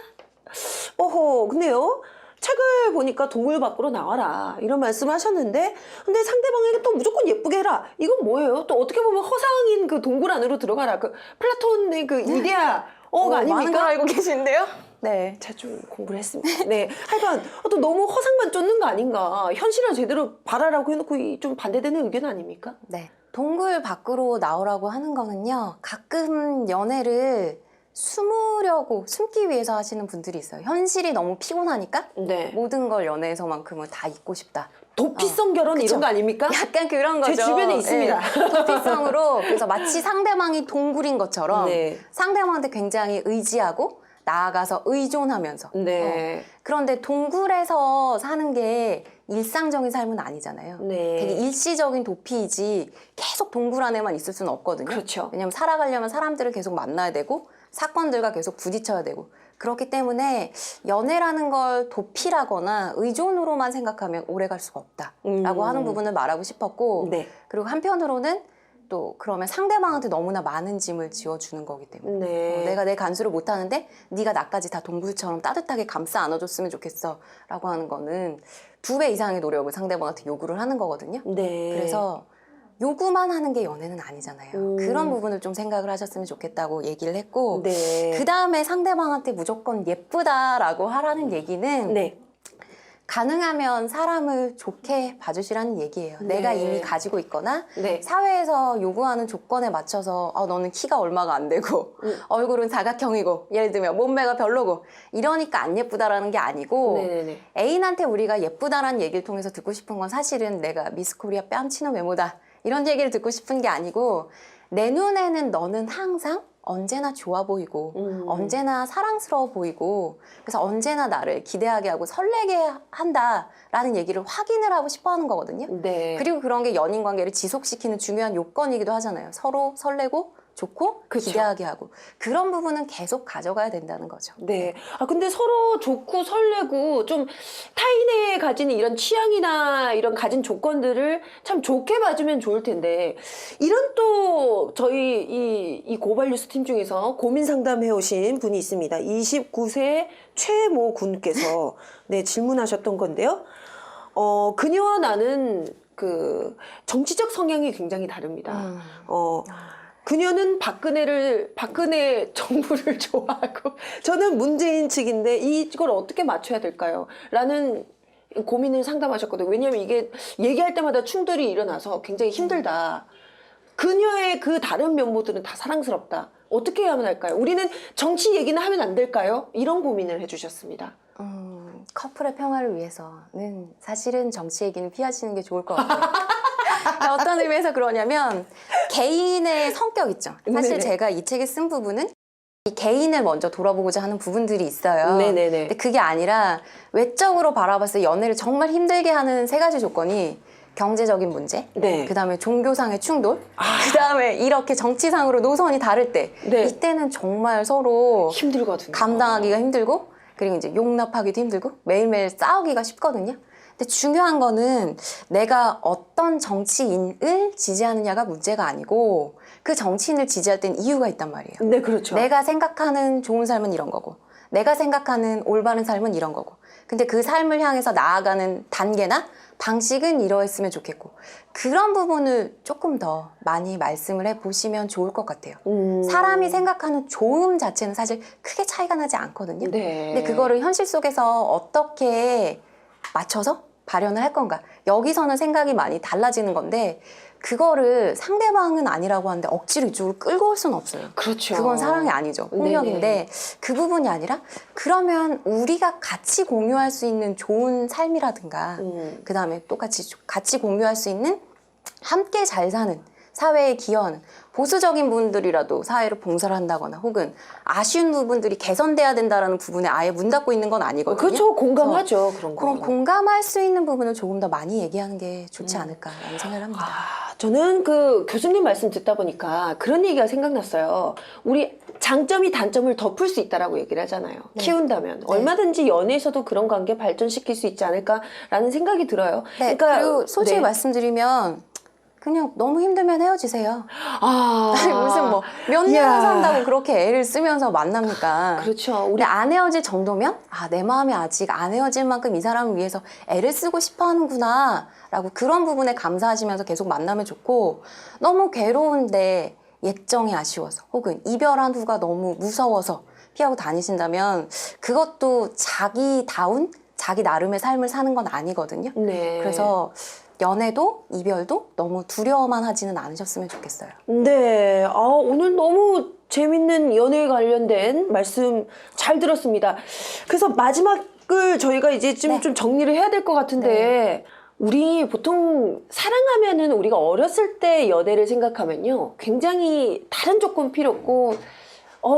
오호, 근데요. 책을 보니까 동굴 밖으로 나와라 이런 말씀을 하셨는데 근데 상대방에게 또 무조건 예쁘게 해라 이건 뭐예요? 또 어떻게 보면 허상인 그 동굴 안으로 들어가라 그 플라톤의 그 이데아가 많은 걸 아닙니까? 알고 계신데요? 네. 제가 좀 공부를 했습니다. 네, 하여간 또 너무 허상만 쫓는 거 아닌가 현실을 제대로 바라라고 해놓고 좀 반대되는 의견 아닙니까? 네. 동굴 밖으로 나오라고 하는 거는요. 가끔 연애를 숨기 위해서 하시는 분들이 있어요. 현실이 너무 피곤하니까 네. 모든 걸 연애에서만큼은 다 잊고 싶다. 도피성 결혼 그쵸? 이런 거 아닙니까? 약간 그런 거죠. 제 주변에 있습니다. 네. 도피성으로 그래서 마치 상대방이 동굴인 것처럼 네. 상대방한테 굉장히 의지하고 나아가서 의존하면서 네. 그런데 동굴에서 사는 게 일상적인 삶은 아니잖아요. 네. 되게 일시적인 도피이지 계속 동굴 안에만 있을 수는 없거든요. 그렇죠. 왜냐하면 살아가려면 사람들을 계속 만나야 되고 사건들과 계속 부딪혀야 되고 그렇기 때문에 연애라는 걸 도피라거나 의존으로만 생각하면 오래 갈 수가 없다라고 하는 부분을 말하고 싶었고 네. 그리고 한편으로는 또 그러면 상대방한테 너무나 많은 짐을 지어주는 거기 때문에 네. 내가 내 간수를 못하는데 네가 나까지 다 동굴처럼 따뜻하게 감싸 안아줬으면 좋겠어 라고 하는 거는 2배 이상의 노력을 상대방한테 요구를 하는 거거든요. 네. 그래서 요구만 하는 게 연애는 아니잖아요. 그런 부분을 좀 생각을 하셨으면 좋겠다고 얘기를 했고 네. 그 다음에 상대방한테 무조건 예쁘다라고 하라는 얘기는 네. 가능하면 사람을 좋게 봐주시라는 얘기예요. 네. 내가 이미 가지고 있거나 네. 사회에서 요구하는 조건에 맞춰서 너는 키가 얼마가 안 되고 얼굴은 사각형이고 예를 들면 몸매가 별로고 이러니까 안 예쁘다라는 게 아니고 네네네. 애인한테 우리가 예쁘다라는 얘기를 통해서 듣고 싶은 건 사실은 내가 미스 코리아 뺨치는 외모다 이런 얘기를 듣고 싶은 게 아니고 내 눈에는 너는 항상 언제나 좋아 보이고 언제나 사랑스러워 보이고 그래서 언제나 나를 기대하게 하고 설레게 한다라는 얘기를 확인을 하고 싶어 하는 거거든요. 네. 그리고 그런 게 연인 관계를 지속시키는 중요한 요건이기도 하잖아요. 서로 설레고 좋고 그쵸. 기대하게 하고 그런 부분은 계속 가져가야 된다는 거죠. 네. 아, 근데 서로 좋고 설레고 좀 타인의 가진 이런 취향이나 이런 가진 조건들을 참 좋게 봐주면 좋을 텐데, 이런 또 저희 이 고발뉴스 팀 중에서 고민 상담해 오신 분이 있습니다. 29세 최모 군께서 네, 질문하셨던 건데요. 그녀와 나는 그 정치적 성향이 굉장히 다릅니다. 그녀는 박근혜 정부를 좋아하고 저는 문재인 측인데 이걸 어떻게 맞춰야 될까요? 라는 고민을 상담하셨거든요. 왜냐하면 이게 얘기할 때마다 충돌이 일어나서 굉장히 힘들다. 그녀의 그 다른 면모들은 다 사랑스럽다. 어떻게 해야만 할까요? 우리는 정치 얘기는 하면 안 될까요? 이런 고민을 해주셨습니다. 커플의 평화를 위해서는 사실은 정치 얘기는 피하시는 게 좋을 것 같아요. 어떤 의미에서 그러냐면 개인의 성격 있죠. 사실 네네. 제가 이 책에 쓴 부분은 이 개인을 먼저 돌아보고자 하는 부분들이 있어요. 네네네. 근데 그게 아니라 외적으로 바라봤을 때 연애를 정말 힘들게 하는 3가지 조건이 경제적인 문제, 네. 그다음에 종교상의 충돌, 그다음에 이렇게 정치상으로 노선이 다를 때 네. 이때는 정말 서로 힘들거든요. 감당하기가 힘들고 그리고 이제 용납하기도 힘들고 매일매일 싸우기가 쉽거든요. 근데 중요한 거는 내가 어떤 정치인을 지지하느냐가 문제가 아니고 그 정치인을 지지할 땐 이유가 있단 말이에요. 네, 그렇죠. 내가 생각하는 좋은 삶은 이런 거고 내가 생각하는 올바른 삶은 이런 거고 근데 그 삶을 향해서 나아가는 단계나 방식은 이러했으면 좋겠고 그런 부분을 조금 더 많이 말씀을 해보시면 좋을 것 같아요. 사람이 생각하는 좋음 자체는 사실 크게 차이가 나지 않거든요. 네. 근데 그거를 현실 속에서 어떻게 맞춰서 발현을 할 건가 여기서는 생각이 많이 달라지는 건데 그거를 상대방은 아니라고 하는데 억지로 이쪽으로 끌고 올 수는 없어요. 그렇죠. 그건 사랑이 아니죠. 폭력인데 네네. 그 부분이 아니라 그러면 우리가 같이 공유할 수 있는 좋은 삶이라든가 그 다음에 똑같이 같이 공유할 수 있는 함께 잘 사는 사회에 기여하는 보수적인 분들이라도 사회를 봉사를 한다거나 혹은 아쉬운 부분들이 개선돼야 된다는 부분에 아예 문 닫고 있는 건 아니거든요. 그렇죠. 공감하죠. 그런 거. 그럼 공감할 수 있는 부분을 조금 더 많이 얘기하는 게 좋지 않을까라는 생각을 합니다. 저는 그 교수님 말씀 듣다 보니까 그런 얘기가 생각났어요. 우리 장점이 단점을 덮을 수 있다라고 얘기를 하잖아요. 네. 키운다면. 얼마든지 연애에서도 그런 관계 발전시킬 수 있지 않을까라는 생각이 들어요. 네, 그러니까 그리고 솔직히 네. 말씀드리면 그냥 너무 힘들면 헤어지세요. 아, 아니, 무슨 뭐 몇 년을 이야. 산다고 그렇게 애를 쓰면서 만납니까? 그렇죠. 우리 근데 안 헤어질 정도면 내 마음이 아직 안 헤어질 만큼 이 사람을 위해서 애를 쓰고 싶어 하는구나 라고 그런 부분에 감사하시면서 계속 만나면 좋고, 너무 괴로운데 예정이 아쉬워서 혹은 이별한 후가 너무 무서워서 피하고 다니신다면 그것도 자기다운 자기 나름의 삶을 사는 건 아니거든요. 네. 그래서 연애도 이별도 너무 두려워만 하지는 않으셨으면 좋겠어요. 네. 오늘 너무 재밌는 연애에 관련된 말씀 잘 들었습니다. 그래서 마지막을 저희가 이제 좀 정리를 해야 될 것 같은데, 우리 보통 사랑하면은 우리가 어렸을 때 연애를 생각하면요, 굉장히 다른 조건 필요 없고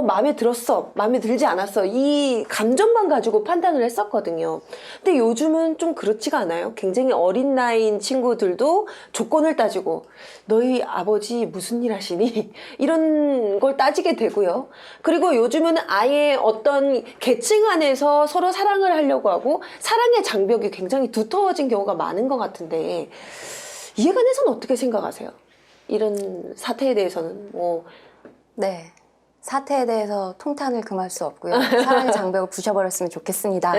마음에 들었어, 마음에 들지 않았어, 이 감정만 가지고 판단을 했었거든요. 근데 요즘은 좀 그렇지가 않아요. 굉장히 어린 나이인 친구들도 조건을 따지고 너희 아버지 무슨 일 하시니? 이런 걸 따지게 되고요. 그리고 요즘은 아예 어떤 계층 안에서 서로 사랑을 하려고 하고 사랑의 장벽이 굉장히 두터워진 경우가 많은 것 같은데, 이에 관해서는 어떻게 생각하세요? 이런 사태에 대해서는 네. 사태에 대해서 통탄을 금할 수 없고요. 사랑의 장벽을 부셔버렸으면 좋겠습니다.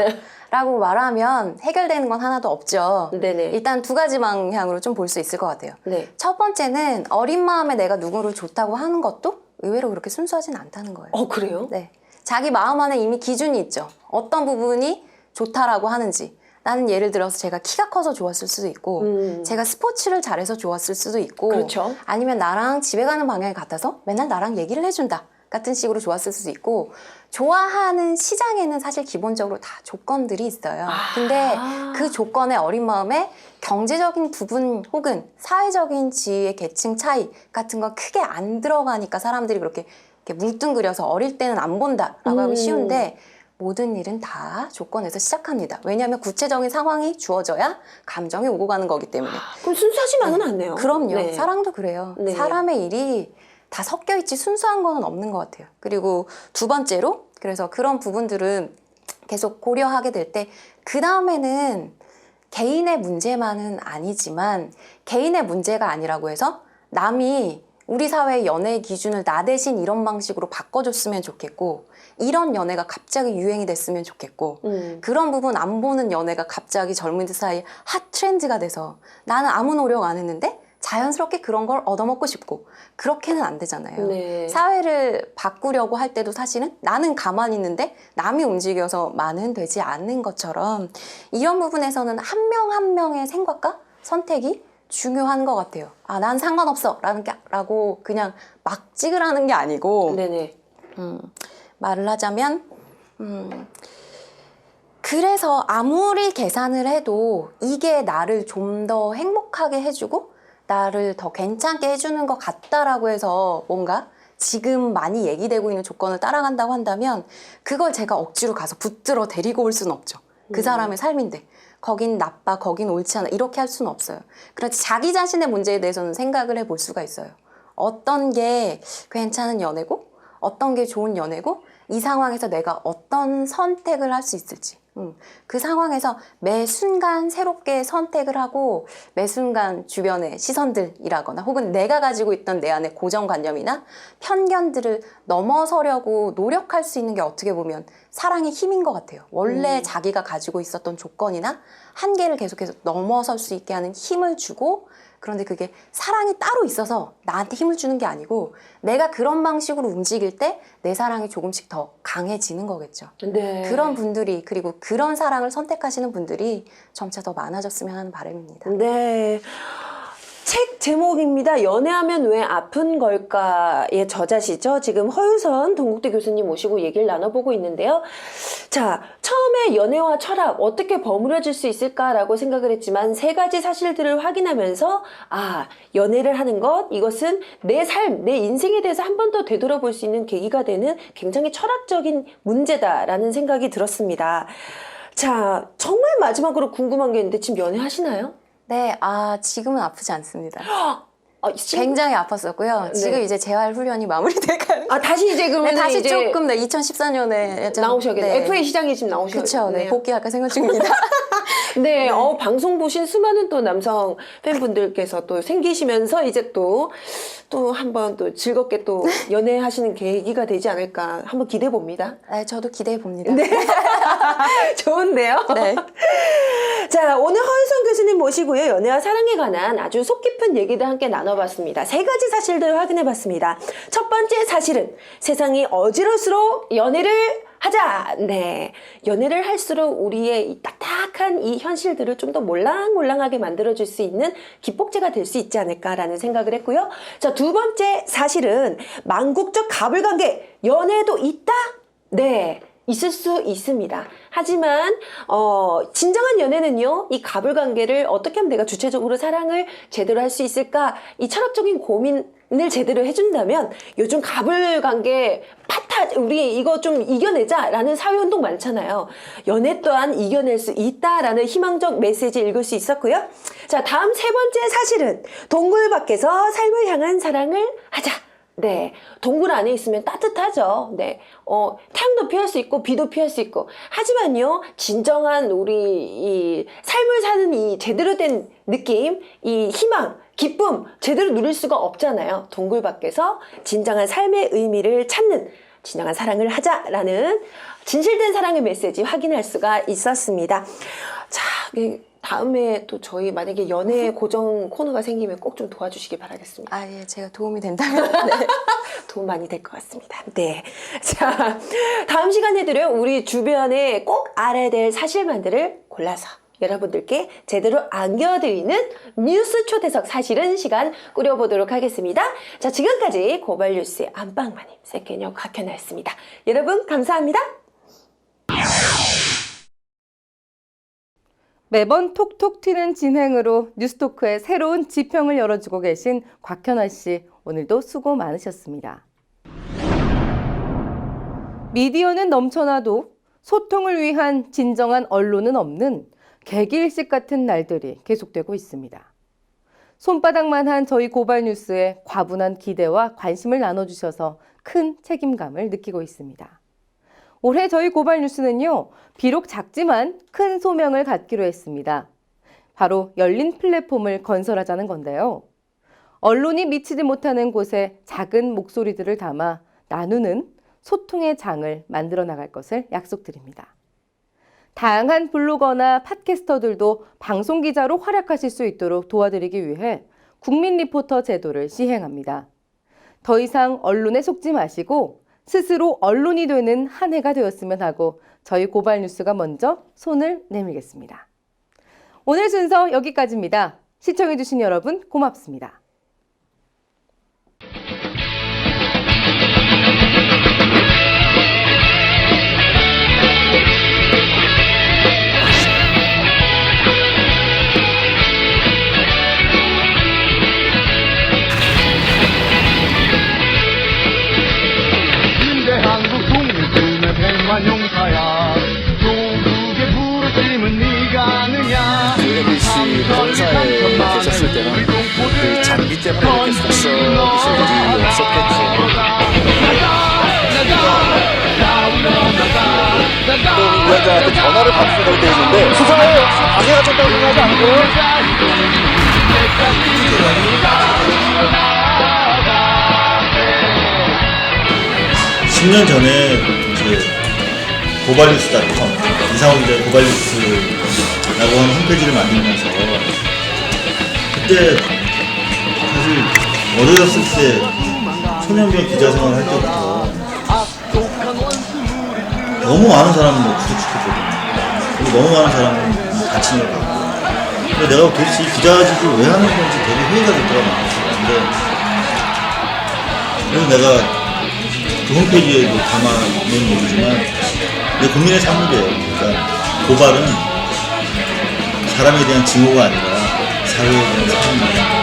라고 말하면 해결되는 건 하나도 없죠. 네네. 일단 두 가지 방향으로 좀 볼 수 있을 것 같아요. 네. 첫 번째는 어린 마음에 내가 누구를 좋다고 하는 것도 의외로 그렇게 순수하진 않다는 거예요. 그래요? 네. 자기 마음 안에 이미 기준이 있죠. 어떤 부분이 좋다라고 하는지. 나는 예를 들어서 제가 키가 커서 좋았을 수도 있고, 제가 스포츠를 잘해서 좋았을 수도 있고, 그렇죠. 아니면 나랑 집에 가는 방향이 같아서 맨날 나랑 얘기를 해준다 같은 식으로 좋았을 수도 있고, 좋아하는 시장에는 사실 기본적으로 다 조건들이 있어요. 근데 그 조건에 어린 마음에 경제적인 부분 혹은 사회적인 지위의 계층 차이 같은 건 크게 안 들어가니까 사람들이 그렇게 뭉뚱그려서 어릴 때는 안 본다라고 하기 쉬운데, 모든 일은 다 조건에서 시작합니다. 왜냐하면 구체적인 상황이 주어져야 감정이 오고 가는 거기 때문에. 그럼 순수하지만은 않네요. 그럼요. 네. 사랑도 그래요. 네. 사람의 일이 다 섞여 있지 순수한 거는 없는 것 같아요. 그리고 두 번째로, 그래서 그런 부분들은 계속 고려하게 될 때, 그 다음에는 개인의 문제만은 아니지만 개인의 문제가 아니라고 해서 남이 우리 사회의 연애의 기준을 나 대신 이런 방식으로 바꿔줬으면 좋겠고, 이런 연애가 갑자기 유행이 됐으면 좋겠고, 그런 부분 안 보는 연애가 갑자기 젊은이들 사이에 핫 트렌드가 돼서 나는 아무 노력 안 했는데 자연스럽게 그런 걸 얻어먹고 싶고, 그렇게는 안 되잖아요. 네. 사회를 바꾸려고 할 때도 사실은 나는 가만히 있는데 남이 움직여서만은 되지 않는 것처럼, 이런 부분에서는 한 명 한 명의 생각과 선택이 중요한 것 같아요. 난 상관없어 라고 그냥 막 찍으라는 게 아니고, 네네. 말을 하자면, 그래서 아무리 계산을 해도 이게 나를 좀 더 행복하게 해주고 나를 더 괜찮게 해주는 것 같다라고 해서 뭔가 지금 많이 얘기되고 있는 조건을 따라간다고 한다면, 그걸 제가 억지로 가서 붙들어 데리고 올 수는 없죠. 그 사람의 삶인데 거긴 나빠, 거긴 옳지 않아, 이렇게 할 수는 없어요. 그렇지, 자기 자신의 문제에 대해서는 생각을 해볼 수가 있어요. 어떤 게 괜찮은 연애고 어떤 게 좋은 연애고, 이 상황에서 내가 어떤 선택을 할 수 있을지, 그 상황에서 매 순간 새롭게 선택을 하고 매 순간 주변의 시선들이라거나 혹은 내가 가지고 있던 내 안의 고정관념이나 편견들을 넘어서려고 노력할 수 있는 게 어떻게 보면 사랑의 힘인 것 같아요. 원래 자기가 가지고 있었던 조건이나 한계를 계속해서 넘어설 수 있게 하는 힘을 주고, 그런데 그게 사랑이 따로 있어서 나한테 힘을 주는 게 아니고 내가 그런 방식으로 움직일 때 내 사랑이 조금씩 더 강해지는 거겠죠. 네. 그런 분들이, 그리고 그런 사랑을 선택하시는 분들이 점차 더 많아졌으면 하는 바람입니다. 네. 책 제목입니다. 연애하면 왜 아픈 걸까의 저자시죠. 지금 허유선 동국대 교수님 모시고 얘기를 나눠보고 있는데요. 자, 처음에 연애와 철학 어떻게 버무려질 수 있을까라고 생각을 했지만 세 가지 사실들을 확인하면서 연애를 하는 것, 이것은 내 삶, 내 인생에 대해서 한 번 더 되돌아볼 수 있는 계기가 되는 굉장히 철학적인 문제다라는 생각이 들었습니다. 자, 정말 마지막으로 궁금한 게 있는데 지금 연애하시나요? 네, 지금은 아프지 않습니다. 지금? 굉장히 아팠었고요. 네. 지금 이제 재활 훈련이 마무리돼가는. 다시 이제 그러면 네, 다시 이제 조금 2014년에 나오셔야겠네요. 네. FA 시장에 지금 나오셔야겠네요. 그렇죠. 네, 복귀할까 생각 중입니다. 네, 방송 보신 수많은 또 남성 팬분들께서 또 생기시면서 이제 또 한번 또 즐겁게 또 연애하시는 계기가 되지 않을까 한번 기대해 봅니다. 저도 기대해 봅니다. 네. 좋은데요? 네. 자, 오늘 허유선 교수님 모시고요. 연애와 사랑에 관한 아주 속 깊은 얘기들 함께 나눠봤습니다. 세 가지 사실들을 확인해봤습니다. 첫 번째 사실은 세상이 어지러울수록 연애를 하자. 네. 연애를 할수록 우리의 이 딱딱한 이 현실들을 좀 더 몰랑몰랑하게 만들어줄 수 있는 기폭제가 될 수 있지 않을까라는 생각을 했고요. 자, 두 번째 사실은 망국적 가불관계, 연애도 있다? 네. 있을 수 있습니다. 하지만 진정한 연애는요, 이 가불관계를 어떻게 하면 내가 주체적으로 사랑을 제대로 할 수 있을까, 이 철학적인 고민을 제대로 해준다면 요즘 가불관계 우리 이거 좀 이겨내자라는 사회운동 많잖아요. 연애 또한 이겨낼 수 있다라는 희망적 메시지 읽을 수 있었고요. 자, 다음 세 번째 사실은 동굴 밖에서 삶을 향한 사랑을 하자. 네, 동굴 안에 있으면 따뜻하죠. 네, 태양도 피할 수 있고 비도 피할 수 있고. 하지만요, 진정한 우리 이 삶을 사는 이 제대로 된 느낌, 이 희망, 기쁨 제대로 누릴 수가 없잖아요. 동굴 밖에서 진정한 삶의 의미를 찾는 진정한 사랑을 하자라는 진실된 사랑의 메시지 확인할 수가 있었습니다. 자, 다음에 또 저희 만약에 연애 고정 코너가 생기면 꼭 좀 도와주시기 바라겠습니다. 예, 제가 도움이 된다면. 네. 도움 많이 될 것 같습니다. 네. 자, 다음 시간에도요, 우리 주변에 꼭 알아야 될 사실만들을 골라서 여러분들께 제대로 안겨드리는 뉴스 초대석 사실은 시간 꾸려보도록 하겠습니다. 자, 지금까지 고발뉴스의 안방마님, 세케녀 곽현아였습니다. 여러분, 감사합니다. 매번 톡톡 튀는 진행으로 뉴스토크의 새로운 지평을 열어주고 계신 곽현아 씨, 오늘도 수고 많으셨습니다. 미디어는 넘쳐나도 소통을 위한 진정한 언론은 없는 개기일식 같은 날들이 계속되고 있습니다. 손바닥만한 저희 고발뉴스에 과분한 기대와 관심을 나눠주셔서 큰 책임감을 느끼고 있습니다. 올해 저희 고발뉴스는요, 비록 작지만 큰 소명을 갖기로 했습니다. 바로 열린 플랫폼을 건설하자는 건데요. 언론이 미치지 못하는 곳에 작은 목소리들을 담아 나누는 소통의 장을 만들어 나갈 것을 약속드립니다. 다양한 블로거나 팟캐스터들도 방송기자로 활약하실 수 있도록 도와드리기 위해 국민 리포터 제도를 시행합니다. 더 이상 언론에 속지 마시고 스스로 언론이 되는 한 해가 되었으면 하고 저희 고발뉴스가 먼저 손을 내밀겠습니다. 오늘 순서 여기까지입니다. 시청해주신 여러분 고맙습니다. 용사야 조국의 부르심은 네가 아느냐. MBC 본사에 계셨을 때는 그 장비 때문에 이렇게 속썩이실 일이 없었겠죠. 또 위원장한테 전화를 받으셔도 되는데 수사에 방해가 된다고 생각하지 않고요. (10년) 전에 고발뉴스.com 이상호 기자의 고발뉴스라고 하는 홈페이지를 만들면서 그때 사실 어렸을 때 소년병 기자 생활을 할 때부터 너무 많은 사람을 구속시켰거든요. 그리고 너무 많은 사람을 다치는 거 같고 근데 내가 도대체 이 기자직을 왜 하는 건지 되게 회의가 됐더라고요. 그래서 내가 그 홈페이지에도 담아놓은 얘기지만 내 국민의 삶이래요. 그러니까 고발은 사람에 대한 증오가 아니라 사회에 대한 사랑입니다.